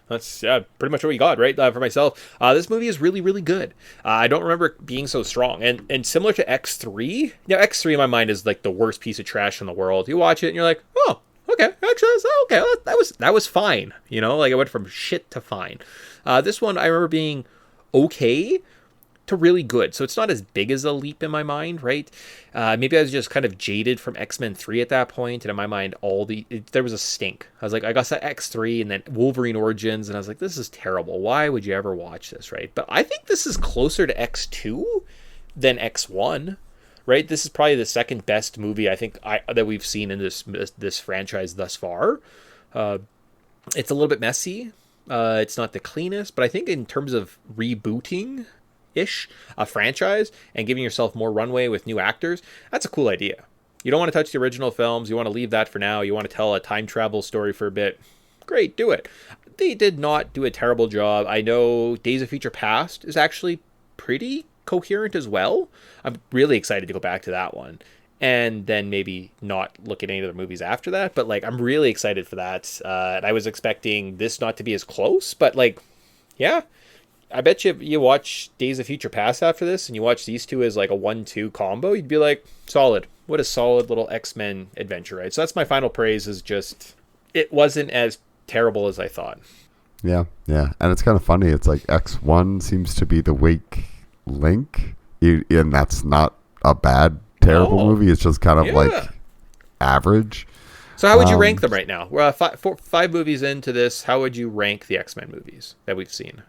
That's pretty much what we got, right? For myself, this movie is really, really good. I don't remember it being so strong. And similar to X3, X3 in my mind is like the worst piece of trash in the world. You watch it and you're like, oh, okay, actually, okay, that was fine. Like it went from shit to fine. This one I remember being okay, to really good. So it's not as big as a leap in my mind, right? Maybe I was just kind of jaded from X-Men 3 at that point, and in my mind, there was a stink. I was like, I got that X3 and then Wolverine Origins, and I was like, this is terrible. Why would you ever watch this, right? But I think this is closer to X2 than X1, right? This is probably the second best movie I think that we've seen in this franchise thus far. It's a little bit messy. It's not the cleanest, but I think in terms of rebooting a franchise and giving yourself more runway with new actors, that's a cool idea. You don't want to touch the original films. You want to leave that for now. You want to tell a time travel story for a bit. Great, do it. They did not do a terrible job. I know Days of Future Past is actually pretty coherent as well. I'm really excited to go back to that one. And then maybe not look at any other movies after that. But, like, I'm really excited for that. And I was expecting this not to be as close. But, like, yeah. I bet you watch Days of Future Past after this, and you watch these two as, like, a 1-2 combo. You'd be like, solid. What a solid little X-Men adventure, right? So that's my final praise, is just, it wasn't as terrible as I thought. Yeah. And it's kind of funny. It's like X1 seems to be the weak link. And that's not a bad terrible movie. It's just kind of like average. So how would you rank them right now? We're 5 movies into this. How would you rank the X-Men movies that we've seen?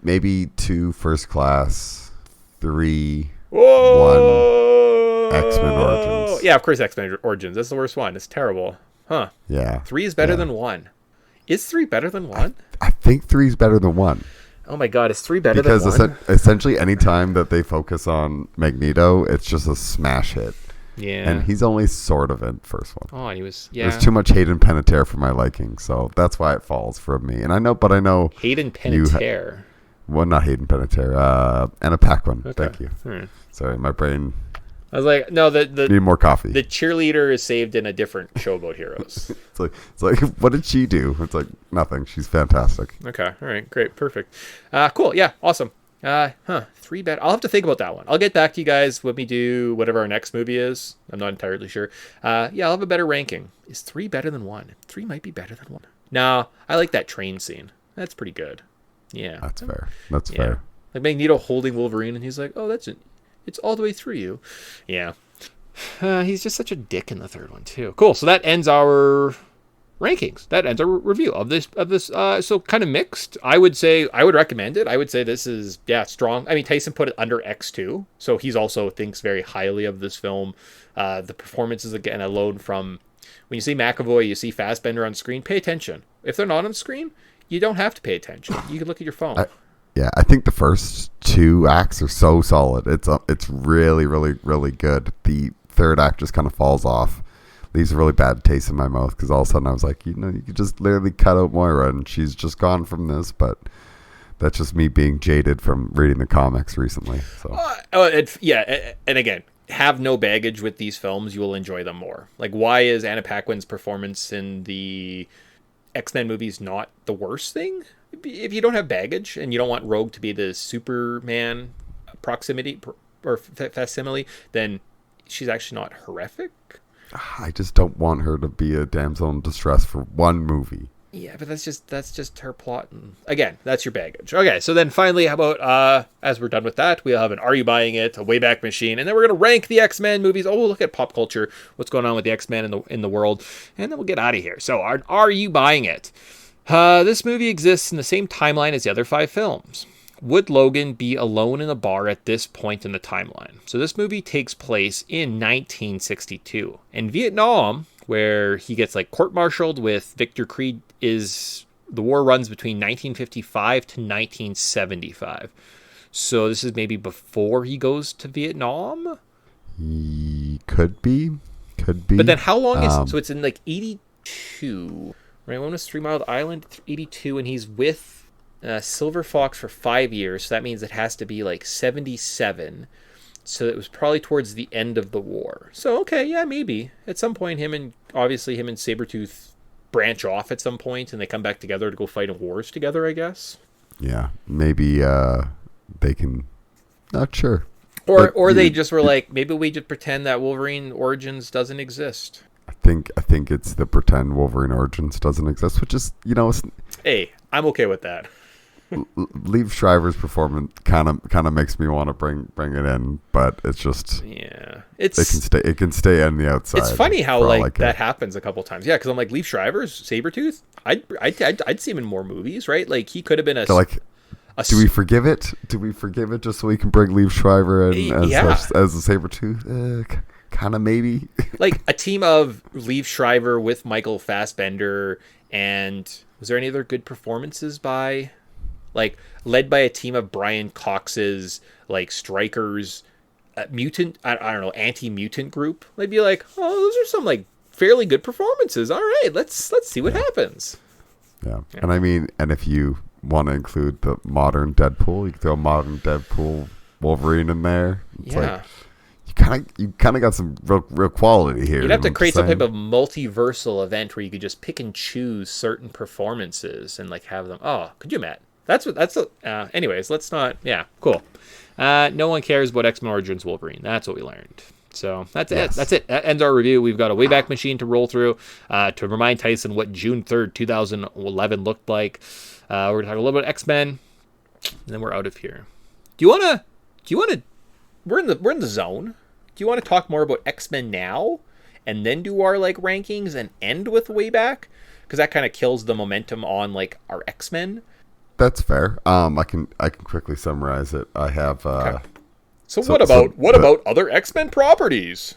Maybe 2 First Class, 3, Whoa! 1 X-Men Origins. Yeah, of course, X-Men Origins. That's the worst one. It's terrible. Huh. Yeah. 3 is better than 1. Is 3 better than 1? I think 3 is better than 1. Oh my god, is 3 better than 1? Because essentially any time that they focus on Magneto, it's just a smash hit. Yeah. And he's only sort of in first one. Oh, and he was, yeah. There's too much Hayden Panettiere for my liking, so that's why it falls from me. And I know Hayden Panettiere. Well, not Hayden Panettiere. Anna Paquin. Okay. Thank you. Right. Sorry, my brain. I was like, no, Need more coffee. The cheerleader is saved in a different show about heroes. It's like, what did she do? It's like nothing. She's fantastic. Okay. All right. Great. Perfect. Cool. Yeah. Awesome. 3 better. I'll have to think about that one. I'll get back to you guys when we do whatever our next movie is. I'm not entirely sure. Yeah, I'll have a better ranking. Is 3 better than 1? 3 might be better than 1. No, I like that train scene. That's pretty good. Yeah. That's fair. That's fair. Like Magneto holding Wolverine, and he's like, "Oh, that's it. It's all the way through you." Yeah. He's just such a dick in the third one too. Cool. So that ends our rankings. That ends our review of this. So kind of mixed. I would say I would recommend it. I would say this is strong. I mean, Tyson put it under X2, so he's also thinks very highly of this film. The performances again alone from when you see McAvoy, you see Fassbender on screen. Pay attention. If they're not on screen, you don't have to pay attention. You can look at your phone. I think the first 2 acts are so solid. It's really, really, really good. The third act just kind of falls off. Leaves a really bad taste in my mouth because all of a sudden I was like, you could just literally cut out Moira and she's just gone from this. But that's just me being jaded from reading the comics recently. So and again, have no baggage with these films. You will enjoy them more. Like, why is Anna Paquin's performance in the X-Men movies not the worst thing? If you don't have baggage and you don't want Rogue to be the Superman proximity or facsimile, then she's actually not horrific. I just don't want her to be a damsel in distress for one movie. Yeah, but that's just her plot. And again, that's your baggage. Okay, so then finally, how about as we're done with that, we'll have an Are You Buying It, a Wayback Machine, and then we're gonna rank the X-Men movies. Oh, we'll look at pop culture, what's going on with the X-Men in the world, and then we'll get out of here. So, Are You Buying It? This movie exists in the same timeline as the other 5 films. Would Logan be alone in a bar at this point in the timeline? So this movie takes place in 1962. In Vietnam, where he gets like court-martialed with Victor Creed, the war runs between 1955 to 1975. So this is maybe before he goes to Vietnam? He could be. But then how long is it? So it's in like 82. Right, when was 3 Mile Island? 82, and he's with Silver Fox for 5 years, so that means it has to be like 77. So it was probably towards the end of the war. So, okay, yeah, maybe. At some point, him and Sabretooth branch off at some point, and they come back together to go fight in wars together, I guess. Yeah, maybe they can... Not sure. Or they just were like, maybe we just pretend that Wolverine Origins doesn't exist. I think it's the pretend Wolverine Origins doesn't exist, which is, Hey, I'm okay with that. Liev Schreiber's performance kind of makes me want to bring it in, but it's just it can stay on the outside. It's funny how like that happens a couple times. Yeah, because I'm like Liev Schreiber's Sabretooth. I'd see him in more movies, right? Like he could have been do we forgive it? Do we forgive it just so we can bring Liev Schreiber in as a Sabretooth? Kind of maybe. Like a team of Liev Schreiber with Michael Fassbender, and was there any other good performances by, like, led by a team of Brian Cox's like strikers, mutant, I don't know, anti-mutant group? They'd be like, oh, those are some like fairly good performances. All right, let's see what happens. Yeah, and I mean, and if you want to include the modern Deadpool, you can throw modern Deadpool Wolverine in there. It's like, you kind of got some real quality here. You'd have to create some type of multiversal event where you could just pick and choose certain performances and like have them. Oh, could you, Matt? Anyways, let's not. Yeah, cool. No one cares about X-Men Origins Wolverine. That's what we learned. So that's it. That's it. That ends our review. We've got a Wayback Machine to roll through to remind Tyson what June 3rd, 2011 looked like. We're going to talk a little bit about X-Men, and then we're out of here. Do you want to? We're in the zone. Do you want to talk more about X-Men now, and then do our like rankings and end with Wayback? Because that kind of kills the momentum on like our X-Men. That's fair. I can quickly summarize it. I have. Okay. So what about other X-Men properties?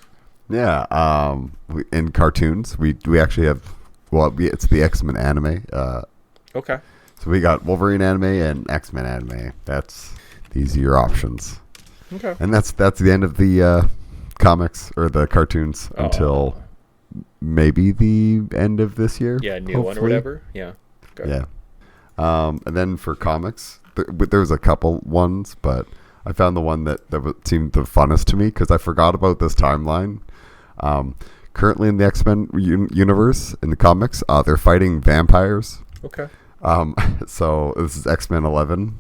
Yeah. In cartoons, we actually have. Well, it's the X-Men anime. Okay. So we got Wolverine anime and X-Men anime. These are your options. Okay. And that's the end of the comics or the cartoons until maybe the end of this year. Yeah, new one or whatever. Yeah. Okay. Yeah. And then for comics, there was a couple ones, but I found the one that seemed the funnest to me because I forgot about this timeline. Currently in the X-Men universe, in the comics, they're fighting vampires. Okay. So this is X-Men 11.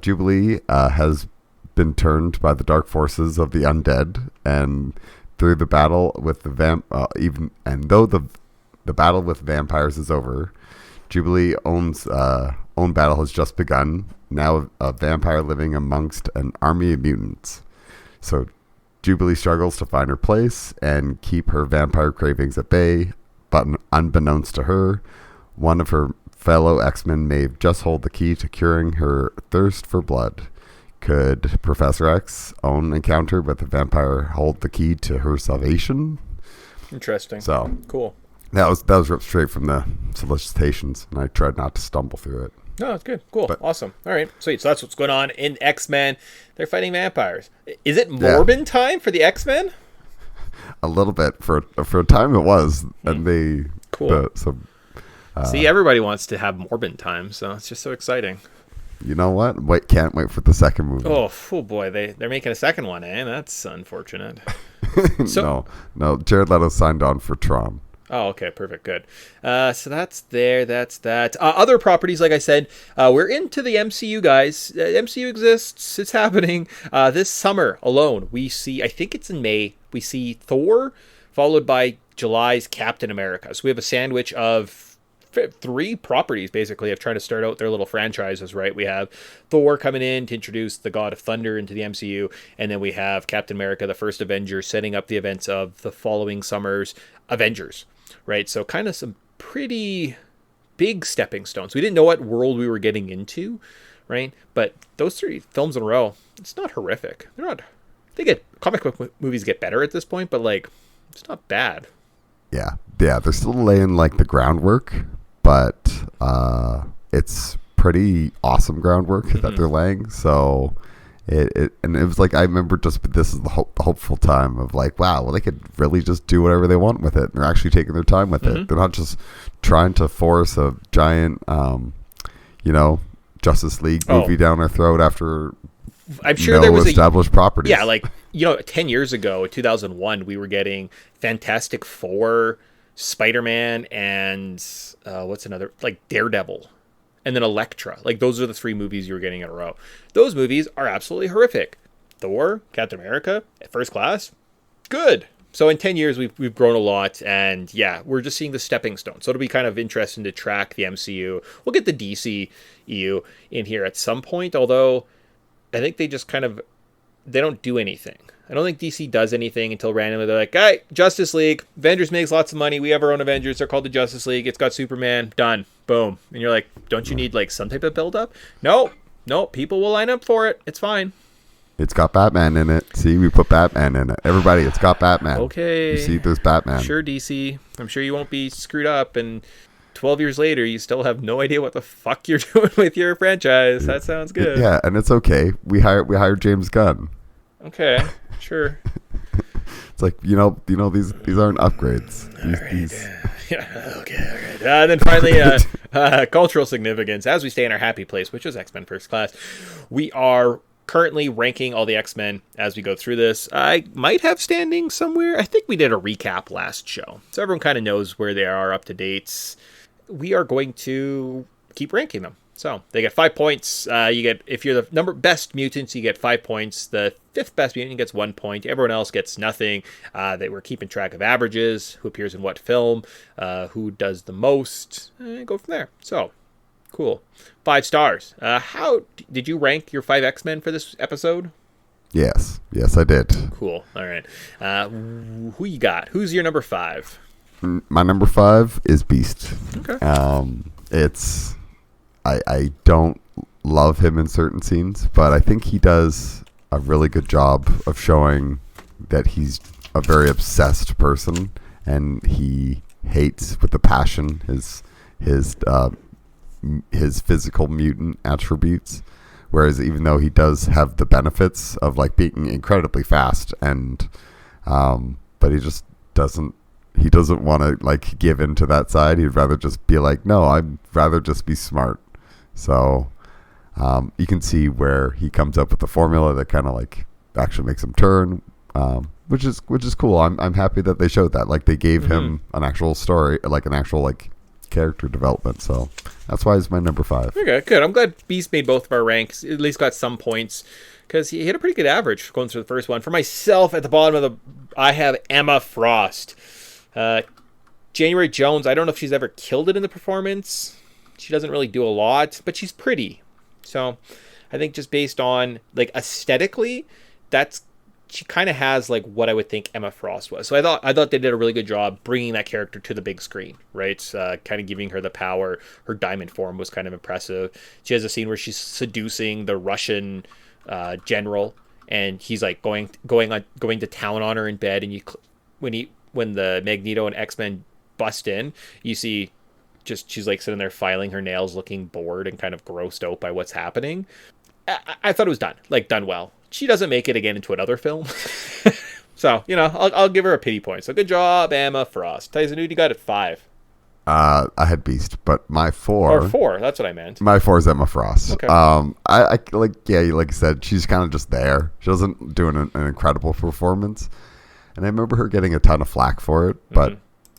Jubilee has been turned by the dark forces of the undead, and through the battle with the though the battle with vampires is over, Jubilee own battle has just begun. Now a vampire living amongst an army of mutants. So Jubilee struggles to find her place and keep her vampire cravings at bay, but unbeknownst to her, one of her fellow X-Men may just hold the key to curing her thirst for blood. Could Professor X's own encounter with the vampire hold the key to her salvation? Interesting. So cool. That was ripped straight from the solicitations, and I tried not to stumble through it. No, it's good. Cool. Awesome. All right. Sweet. So that's what's going on in X-Men. They're fighting vampires. Is it Morbin time for the X-Men? A little bit. For a time it was. And they... Cool. See, everybody wants to have Morbin time, so it's just so exciting. You know what? Can't wait for the second movie. Oh boy. They're making a second one, eh? That's unfortunate. No. Jared Leto signed on for Tron. Oh, okay, perfect, good. So that's that. Other properties, like I said, we're into the MCU, guys. MCU exists. It's happening. This summer alone, we see, I think it's in May, we see Thor, followed by July's Captain America. So we have a sandwich of three properties, basically, of trying to start out their little franchises, right? We have Thor coming in to introduce the God of Thunder into the MCU, and then we have Captain America, the first Avenger, setting up the events of the following summer's Avengers. Right, so kind of some pretty big stepping stones. We didn't know what world we were getting into, right? But those three films in a row, it's not horrific. They're not. Comic book movies get better at this point, but like, it's not bad. Yeah. They're still laying like the groundwork, but it's pretty awesome groundwork that they're laying. So. It was like, I remember this is the hopeful time of like, wow, well, they could really just do whatever they want with it. They're actually taking their time with it. They're not just trying to force a giant, Justice League movie down our throat after I'm sure there was established properties. Yeah, like, 10 years ago, 2001, we were getting Fantastic Four, Spider-Man, and what's another, like Daredevil. And then Elektra. Like, those are the three movies you were getting in a row. Those movies are absolutely horrific. Thor, Captain America, First Class, good. So in 10 years, we've grown a lot, and yeah, we're just seeing the stepping stone. So it'll be kind of interesting to track the MCU. We'll get the DCEU in here at some point, although I think they just they don't do anything. I don't think DC does anything until randomly they're like, "Hey, Justice League, Avengers makes lots of money. We have our own Avengers. They're called the Justice League. It's got Superman. Done. Boom." And you're like, "Don't you need like some type of build up?" No, people will line up for it. It's fine. It's got Batman in it. See, we put Batman in it. Everybody, it's got Batman. Okay. You see, there's Batman. Sure, DC. I'm sure you won't be screwed up. And 12 years later, you still have no idea what the fuck you're doing with your franchise. That sounds good. Yeah, and it's okay. We hired James Gunn. Okay, sure. It's like, these aren't upgrades. Yeah, okay, all right. And then finally, cultural significance. As we stay in our happy place, which is X-Men First Class, we are currently ranking all the X-Men as we go through this. I might have standing somewhere. I think we did a recap last show, so everyone kind of knows where they are up to date. We are going to keep ranking them. So they get 5 points. If you're the best mutants, you get 5 points. The 5th best mutant gets 1 point. Everyone else gets nothing. They were keeping track of averages, who appears in what film, who does the most, and go from there. So cool. 5 stars. How did you rank your 5 X-Men for this episode? Yes, I did. Cool. All right. Who you got? Who's your number 5? My number 5 is Beast. Okay. I don't love him in certain scenes, but I think he does a really good job of showing that he's a very obsessed person, and he hates with a passion his physical mutant attributes. Whereas even though he does have the benefits of like being incredibly fast, and but he just doesn't want to like give in to that side. He'd rather just be like, no, I'd rather just be smart. So you can see where he comes up with a formula that kind of like actually makes him turn, which is cool. I'm happy that they showed that. Like they gave him an actual story, like an actual like character development. So that's why he's my number 5. Okay, good. I'm glad Beast made both of our ranks. At least got some points because he hit a pretty good average going through the first one. For myself, at the bottom I have Emma Frost. January Jones, I don't know if she's ever killed it in the performance. She doesn't really do a lot, but she's pretty. So I think just based on like aesthetically, she kind of has like what I would think Emma Frost was. So I thought they did a really good job bringing that character to the big screen, right? Kind of giving her the power. Her diamond form was kind of impressive. She has a scene where she's seducing the Russian general, and he's like going to town on her in bed. And when the Magneto and X-Men bust in, you see she's like sitting there filing her nails, looking bored and kind of grossed out by what's happening. I thought it was done well. She doesn't make it again into another film. So, I'll give her a pity point. So good job, Emma Frost. Tyson, who you got at 5? I had Beast, but my 4... Or 4, that's what I meant. My 4 is Emma Frost. Okay. I like you said, she's kind of just there. She doesn't do an incredible performance. And I remember her getting a ton of flack for it, but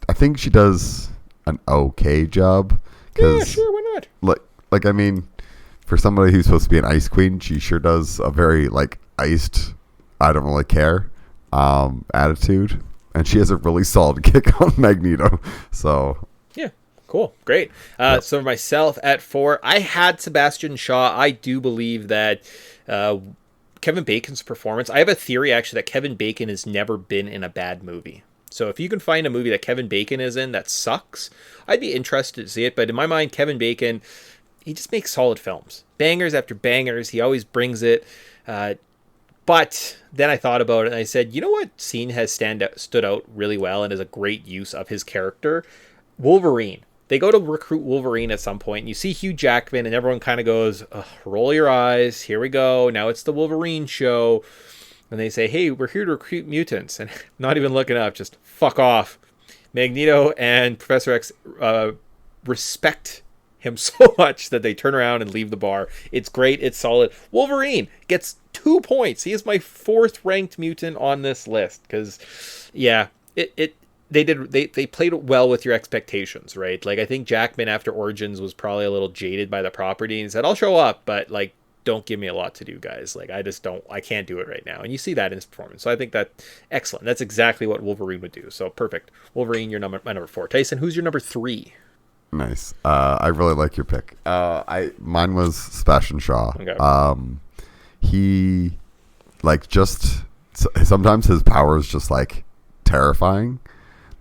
I think she does an okay job. Yeah, sure, why not? Like I mean, for somebody who's supposed to be an ice queen, she sure does a very like iced, I don't really care attitude, and she has a really solid kick on Magneto. So yeah, cool, great. So for myself at 4, I had Sebastian Shaw. I do believe that Kevin Bacon's performance, I have a theory actually that Kevin Bacon has never been in a bad movie. So if you can find a movie that Kevin Bacon is in that sucks, I'd be interested to see it. But in my mind, Kevin Bacon, he just makes solid films. Bangers after bangers. He always brings it. But then I thought about it and I said, you know what scene has stood out really well and is a great use of his character? Wolverine. They go to recruit Wolverine at some point, and you see Hugh Jackman, and everyone kind of goes, roll your eyes. Here we go. Now it's the Wolverine show. And they say, hey, we're here to recruit mutants. And not even looking up, just fuck off. Magneto and Professor X respect him so much that they turn around and leave the bar. It's great. It's solid. Wolverine gets 2 points. He is my 4th ranked mutant on this list. Because, yeah, they played it well with your expectations, right? Like, I think Jackman after Origins was probably a little jaded by the property and said, I'll show up, but like, don't give me a lot to do, guys. Like, I can't do it right now. And you see that in his performance. So I think that excellent. That's exactly what Wolverine would do. So perfect. Wolverine, my number 4. Tyson, who's your number 3? Nice. I really like your pick. Mine was Sebastian Shaw. Okay. He like just sometimes his power is just like terrifying.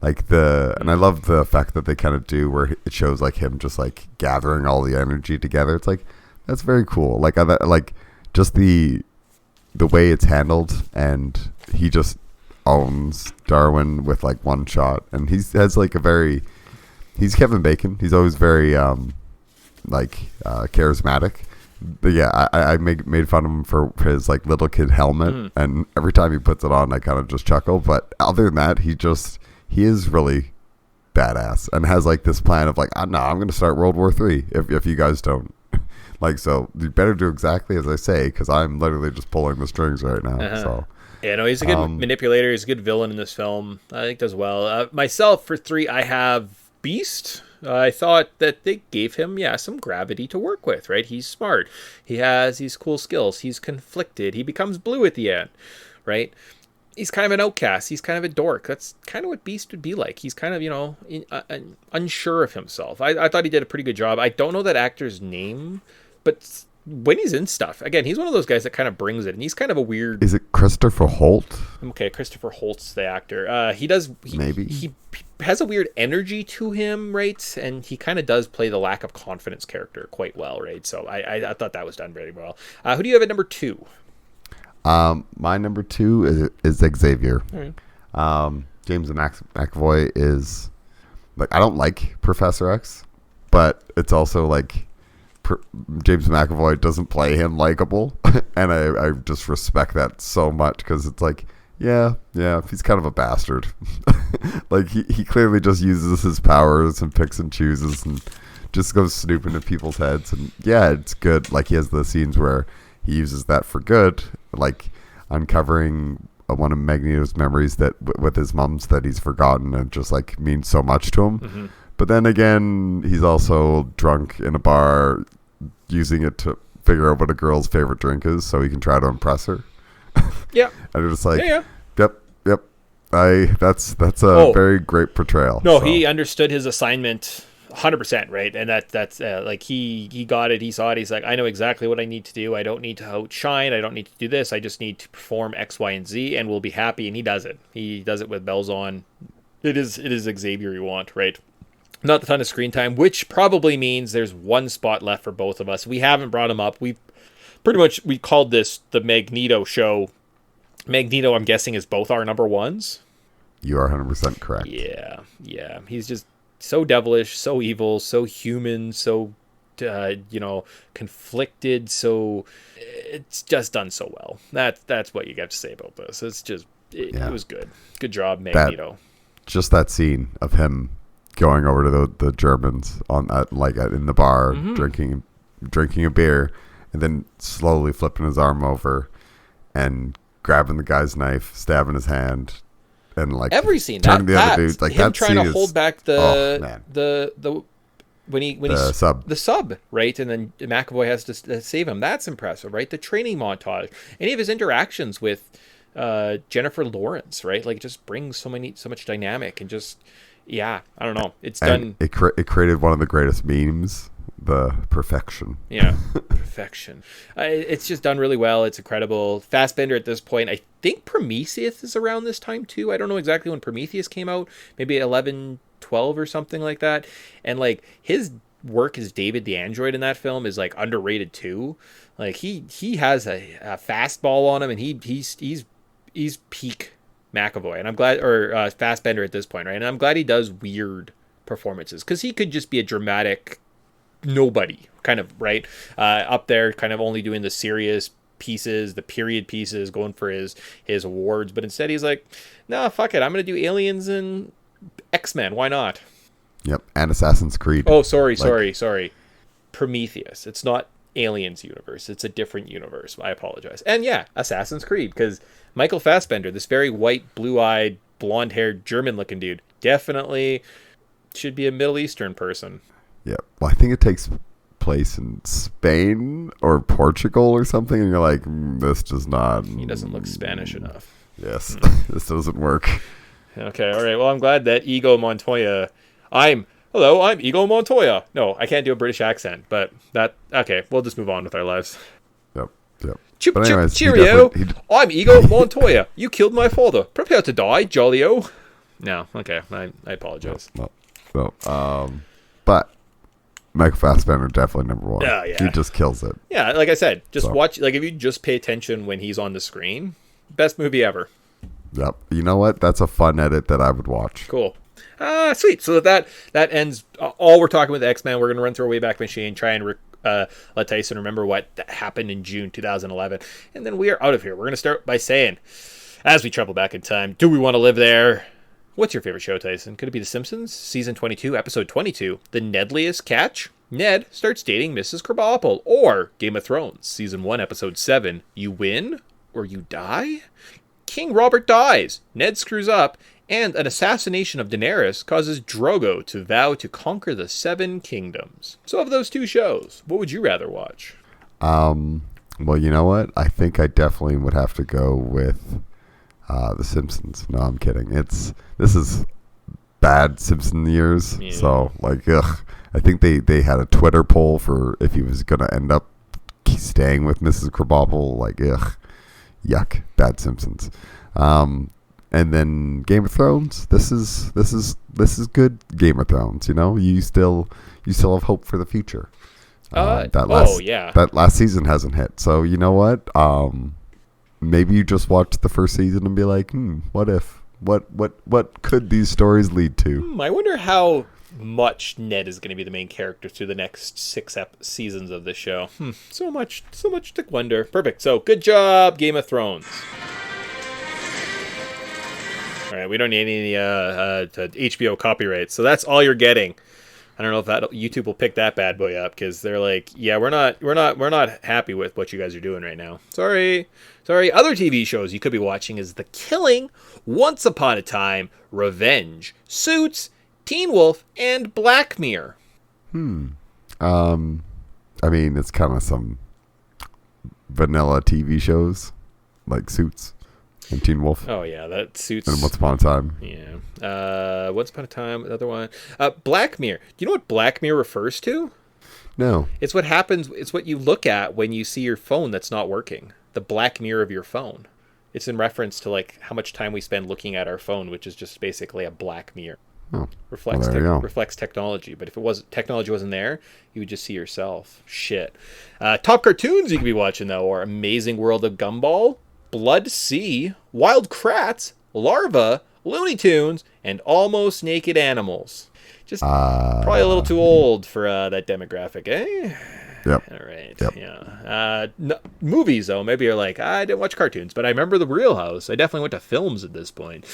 And I love the effect that they kind of do where it shows like him just like gathering all the energy together. It's like, that's very cool. Like just the way it's handled, and he just owns Darwin with like one shot, and he's Kevin Bacon. He's always very charismatic. But yeah, I made fun of him for his like little kid helmet, and every time he puts it on, I kind of just chuckle. But other than that, he is really badass and has like this plan of like, I'm going to start World War III if you guys don't. Like, so you better do exactly as I say, because I'm literally just pulling the strings right now. So yeah, no, he's a good manipulator. He's a good villain in this film. I think does well. Myself for 3, I have Beast. I thought that they gave him some gravity to work with. Right, he's smart. He has these cool skills. He's conflicted. He becomes blue at the end. Right. He's kind of an outcast. He's kind of a dork. That's kind of what Beast would be like. He's kind of, unsure of himself. I thought he did a pretty good job. I don't know that actor's name, but when he's in stuff, again, he's one of those guys that kind of brings it. And he's kind of a weird... Is it Christopher Holt? Okay, Christopher Holt's the actor. He has a weird energy to him, right? And he kind of does play the lack of confidence character quite well, right? So I thought that was done very well. Who do you have at number 2? My number 2 is Xavier. All right. James McAvoy is like, I don't like Professor X, but it's also like James McAvoy doesn't play him likable, and I just respect that so much, because it's like, yeah, he's kind of a bastard. Like he clearly just uses his powers and picks and chooses and just goes snooping into people's heads, and yeah, it's good. Like, he has the scenes where he uses that for good, like uncovering one of Magneto's memories that with his mom's that he's forgotten, and just like means so much to him. But then again, he's also drunk in a bar, using it to figure out what a girl's favorite drink is, so he can try to impress her. Yeah. And it's like, yeah. Yep. That's a very great portrayal. No, so. He understood his assignment 100%, right? And that's like he got it. He saw it. He's like, I know exactly what I need to do. I don't need to outshine. I don't need to do this. I just need to perform X, Y, and Z, and we'll be happy. And he does it. He does it with bells on. It is Xavier you want, right? Not a ton of screen time, which probably means there's one spot left for both of us. We haven't brought him up. We called this the Magneto show. Magneto, I'm guessing, is both our number 1s. You are 100% correct. Yeah. He's just so devilish, so evil, so human, so conflicted. So it's just done so well. That's what you got to say about this. It's just it was good. Good job, Magneto. Just that scene of him going over to the Germans on that, like in the bar, drinking a beer, and then slowly flipping his arm over and grabbing the guy's knife, stabbing his hand, and like every scene. Turning the other dude, like him that trying to hold back the sub, right? And then McAvoy has to save him. That's impressive, right? The training montage, any of his interactions with Jennifer Lawrence, right? Like, it just brings so much dynamic, and just I don't know. It's done. It created one of the greatest memes. The perfection. Yeah, perfection. It's just done really well. It's incredible. Fassbender at this point, I think Prometheus is around this time too. I don't know exactly when Prometheus came out. Maybe 11, 12 or something like that. And like, his work as David the android in that film is like underrated too. Like, he has a fastball on him, and he's peak McAvoy. And I'm glad, or Fassbender at this point, right? And I'm glad he does weird performances, because he could just be a dramatic nobody kind of, right? Up there kind of only doing the serious pieces, the period pieces, going for his awards, but instead he's like, nah, fuck it, I'm gonna do Aliens and X-Men, why not? Yep. And Assassin's Creed. Oh, sorry Prometheus. It's not Aliens universe, it's a different universe. I apologize. And yeah, Assassin's Creed, because Michael Fassbender, this very white, blue-eyed, blonde-haired, German-looking dude, definitely should be a Middle Eastern person. Yeah, well, I think it takes place in Spain or Portugal or something, and you're like, this does not. He doesn't look Spanish enough. Yes, this doesn't work. Okay, all right. Well, I'm glad that Ego Montoya. Hello, I'm Ego Montoya. No, I can't do a British accent, but okay. We'll just move on with our lives. Yep. Chip, But chip, anyways, cheerio. I'm Ego Montoya. You killed my father. Prepare to die, Jolly-O. No, okay. I apologize. No. But Michael Fassbender definitely number one. Oh, yeah. He just kills it. Yeah, like I said, just watch. Like if you just pay attention when he's on the screen, best movie ever. Yep. You know what? That's a fun edit that I would watch. Cool. Sweet. So that ends all we're talking with X-Men. We're going to run through a Wayback Machine, try and let Tyson remember what happened in June 2011. And then we are out of here. We're going to start by saying, as we travel back in time, do we want to live there? What's your favorite show, Tyson? Could it be The Simpsons? Season 22, Episode 22, The Nedliest Catch? Ned starts dating Mrs. Krabappel. Or Game of Thrones, Season 1, Episode 7, You Win or You Die? King Robert dies. Ned screws up. And an assassination of Daenerys causes Drogo to vow to conquer the Seven Kingdoms. So of those two shows, what would you rather watch? Well, you know what? I think I definitely would have to go with The Simpsons. No, I'm kidding. This is bad Simpson years. Yeah. So, like, ugh. I think they had a Twitter poll for if he was going to end up staying with Mrs. Krabappel. Like, ugh. Yuck. Bad Simpsons. And then Game of Thrones. This is good Game of Thrones. You know, you still have hope for the future. That last season hasn't hit. So you know what? Maybe you just watch the first season and be like, what if? What could these stories lead to? I wonder how much Ned is going to be the main character through the next 6 seasons of this show. So much to wonder. Perfect. So good job, Game of Thrones. All right, we don't need any HBO copyrights, so that's all you're getting. I don't know if YouTube will pick that bad boy up because they're like, yeah, we're not happy with what you guys are doing right now. Sorry. Other TV shows you could be watching is The Killing, Once Upon a Time, Revenge, Suits, Teen Wolf, and Black Mirror. I mean, it's kind of some vanilla TV shows like Suits. And Teen Wolf. Oh yeah, that Suits. And Once Upon a Time. Yeah. Once Upon a Time, another one. Black Mirror. Do you know what Black Mirror refers to? No. It's what happens. It's what you look at when you see your phone that's not working. The black mirror of your phone. It's in reference to like how much time we spend looking at our phone, which is just basically a black mirror. Oh. Reflects technology. But if technology wasn't there, you would just see yourself. Shit. Top cartoons you could be watching though are Amazing World of Gumball, Blood Sea, Wild Kratts, Larva, Looney Tunes, and Almost Naked Animals. Just probably a little too old for that demographic, eh? Yep. All right. Yep. Yeah. Movies, though, maybe you're like, I didn't watch cartoons, but I remember The Real House. I definitely went to films at this point.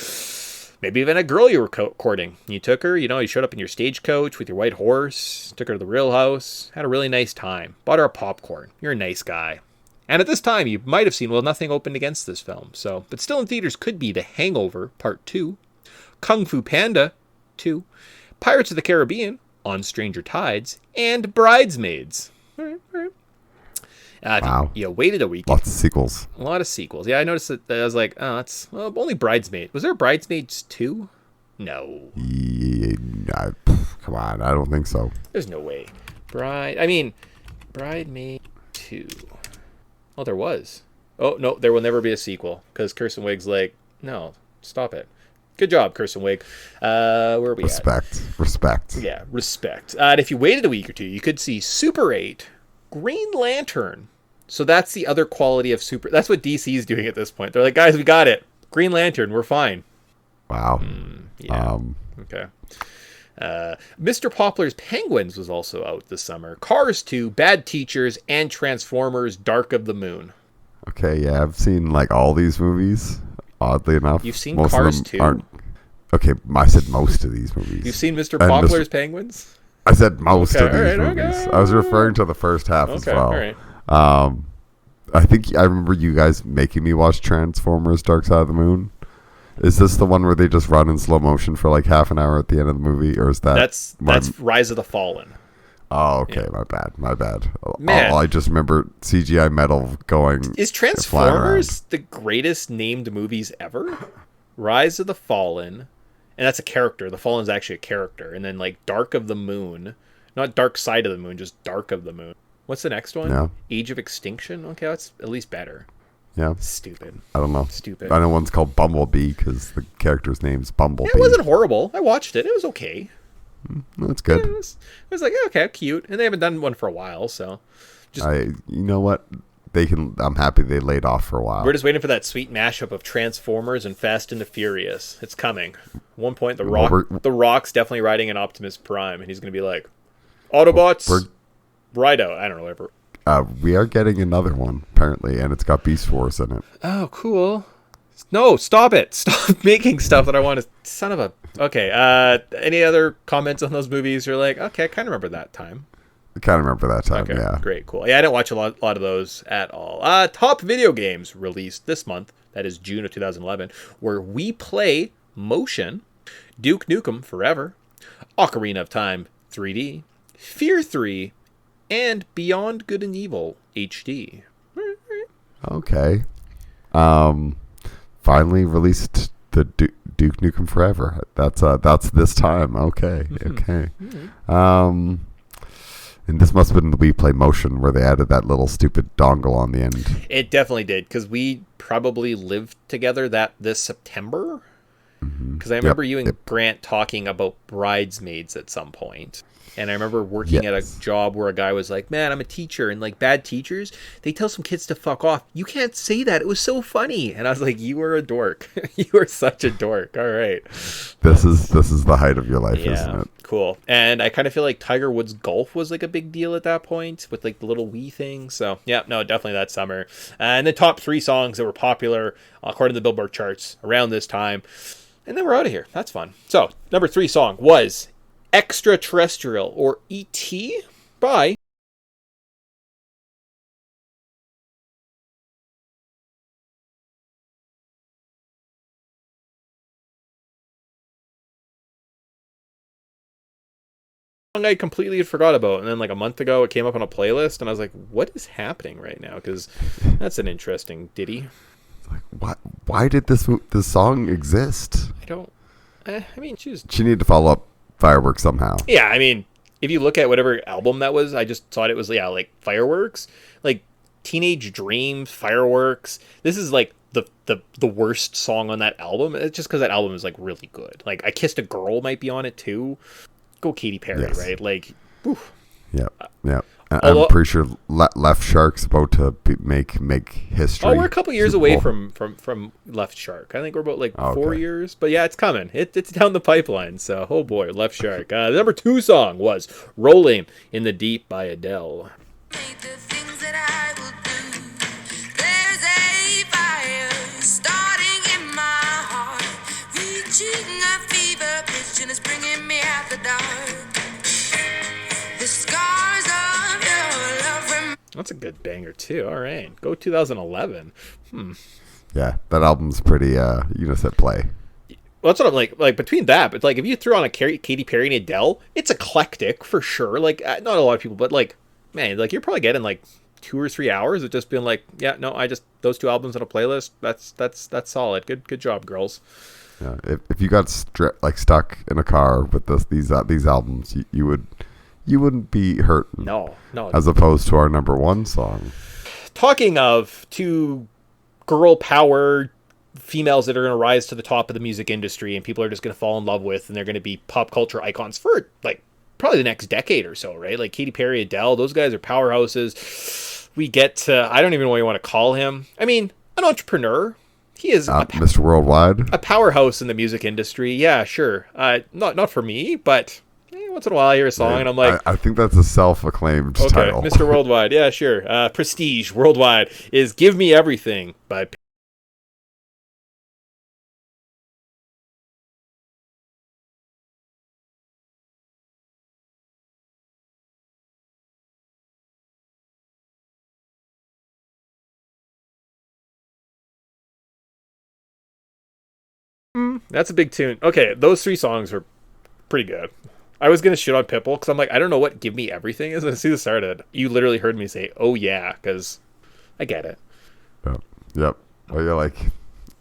Maybe even a girl you were courting. You took her, you showed up in your stagecoach with your white horse, took her to The Real House, had a really nice time, bought her a popcorn. You're a nice guy. And at this time, you might have seen, nothing opened against this film. But still in theaters could be The Hangover, Part 2, Kung Fu Panda 2, Pirates of the Caribbean, On Stranger Tides, and Bridesmaids. All right. Wow. You waited a week. Lots of sequels. A lot of sequels. Yeah, I noticed that. I was like, it's only Bridesmaids. Was there Bridesmaids 2? No. Yeah, come on, I don't think so. There's no way. Bridesmaid 2. Oh, there was. Oh, no, there will never be a sequel because Kirsten Wiig's like, no, stop it. Good job, Kirsten Wiig. Where are we at? Respect. Yeah, respect. And if you waited a week or two, you could see Super 8, Green Lantern. So that's the other quality of Super. That's what DC is doing at this point. They're like, guys, we got it. Green Lantern, we're fine. Wow. Yeah. Okay. Mr. Poplar's Penguins was also out this summer. Cars 2, Bad Teachers, and Transformers Dark of the Moon. Okay, yeah, I've seen like all these movies, oddly enough. You've seen most Cars of them 2? Aren't... Okay, I said most of these movies. You've seen Mr. Poplar's Penguins? I said most of these movies. Okay. I was referring to the first half as well. All right. I think I remember you guys making me watch Transformers Dark Side of the Moon. Is this the one where they just run in slow motion for like half an hour at the end of the movie, or is that... That's Rise of the Fallen. Oh, okay, Yeah. my bad. Man. I just remember CGI metal going. Is flying around. Transformers the greatest named movies ever? Rise of the Fallen, and that's a character. The Fallen's actually a character, and then like Dark of the Moon, not Dark Side of the Moon, just Dark of the Moon. What's the next one? Yeah. Age of Extinction. Okay, that's at least better. Yeah, Stupid. I don't know. Stupid. I know one's called Bumblebee because the character's name's Bumblebee. Yeah, it wasn't horrible. I watched it. It was okay. That's good. It was like okay, cute, and they haven't done one for a while, so You know what? They can. I'm happy they laid off for a while. we're just waiting for that sweet mashup of Transformers and Fast and the Furious. It's coming. At one point, the Rock's definitely riding an Optimus Prime, and he's going to be like, Autobots, Rido. I don't know, whatever. We are getting another one apparently, and it's got Beast Wars in it. Oh, cool. No, stop it. Stop making stuff that I want to... Son of a... Okay, any other comments on those movies? You're like, okay, I kind of remember that time. I kind of remember that time, Okay, yeah. great, cool. Yeah, I didn't watch a lot of those at all. Top video games released this month, that is June of 2011, where we play Motion, Duke Nukem Forever, Ocarina of Time 3D, Fear 3, and Beyond Good and Evil HD. Okay. Finally released the Duke Nukem Forever. That's this time. Okay. Okay. And this must have been the Wii Play Motion where they added that little stupid dongle on the end. It definitely did, because we probably lived together this September. Because I remember you and Grant talking about Bridesmaids at some point. And I remember working at a job where a guy was like, man, I'm a teacher. And like bad teachers, they tell some kids to fuck off. You can't say that. It was so funny. And I was like, you were a dork. You were such a dork. All right. This is the height of your life, isn't it? Cool. And I kind of feel like Tiger Woods golf was like a big deal at that point with like the little Wii thing. So yeah, no, definitely that summer. And the top 3 songs that were popular according to the Billboard charts around this time. And then we're out of here. That's fun. So number 3 song was Extraterrestrial, or E.T. by I completely forgot about, and then like a month ago it came up on a playlist and I was like, what is happening right now? Because that's an interesting ditty. Like, why did this song exist? I mean, she needed to follow up Fireworks somehow. Yeah, I mean, if you look at whatever album that was, I just thought it was like Fireworks, like Teenage Dreams, Fireworks. This is like the worst song on that album. It's just because that album is like really good. Like I Kissed a Girl might be on it too. Go Katy Perry, right? Like, oof. Yeah. I'm pretty sure Left Shark's about to make history. Oh, we're a couple years away from Left Shark. I think we're about 4 years, but yeah, it's coming. It's down the pipeline. So, oh boy, Left Shark. The number 2 song was "Rolling in the Deep" by Adele. That's a good banger too. All right, go 2011. Yeah, that album's pretty. You just hit play. Well, that's what I'm like between that, but like if you threw on a Katy Perry and Adele, it's eclectic for sure. Like not a lot of people, but like man, like you're probably getting like 2 or 3 hours of just being like, yeah, no, I just those 2 albums on a playlist. That's solid. Good job, girls. Yeah, if you got stuck in a car with these albums, you wouldn't be hurt. No. As opposed to our number 1 song. Talking of 2 girl power females that are going to rise to the top of the music industry and people are just going to fall in love with, and they're going to be pop culture icons for like probably the next decade or so, right? Like Katy Perry, Adele, those guys are powerhouses. We get to, I don't even know what you want to call him. I mean, an entrepreneur. He is Mr. Worldwide. A powerhouse in the music industry. Yeah, sure. Not for me, but once in a while I hear a song and I'm like... I think that's a self-acclaimed title. Mr. Worldwide. Yeah, sure. Prestige Worldwide is Give Me Everything by... That's a big tune. Okay, those 3 songs are pretty good. I was gonna shit on Pitbull because I'm like, I don't know what "Give Me Everything" is. As soon as it started, you literally heard me say, "Oh yeah," because I get it. Yep. Well, you're like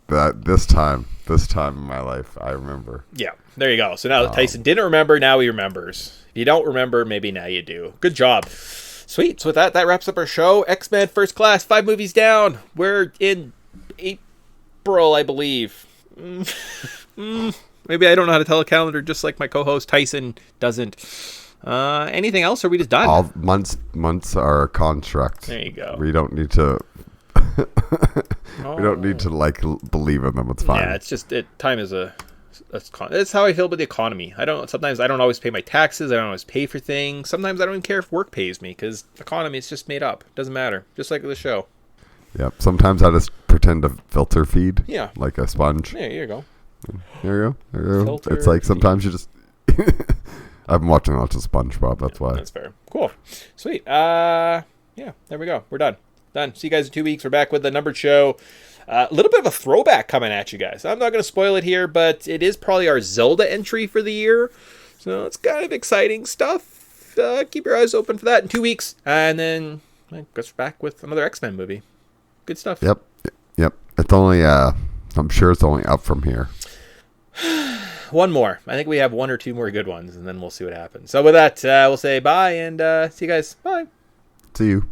that. This time in my life, I remember. Yeah, there you go. So now that Tyson didn't remember, now he remembers. If you don't remember, maybe now you do. Good job. Sweet. So with that wraps up our show. X-Men First Class, 5 movies down. We're in April, I believe. Maybe I don't know how to tell a calendar, just like my co-host Tyson doesn't. Anything else, or are we just done? All months are a construct. There you go. We don't need to. We don't need to like believe in them. It's fine. Yeah, it's just time is it's how I feel about the economy. Sometimes I don't always pay my taxes. I don't always pay for things. Sometimes I don't even care if work pays me because the economy is just made up. Doesn't matter. Just like the show. Yep. Sometimes I just pretend to filter feed. Yeah. Like a sponge. Yeah, here you go. There you go. Filter It's like sometimes you just. I've been watching lots of SpongeBob. That's why. That's fair. Cool. Sweet. Yeah. There we go. We're done. See you guys in 2 weeks. We're back with the numbered show. A little bit of a throwback coming at you guys. I'm not going to spoil it here, but it is probably our Zelda entry for the year. So it's kind of exciting stuff. Keep your eyes open for that in 2 weeks. And then I guess we're back with another X-Men movie. Good stuff. Yep. It's only, I'm sure it's only up from here. One more. I think we have 1 or 2 more good ones, and then we'll see what happens. So with that, we'll say bye and see you guys. Bye. See you.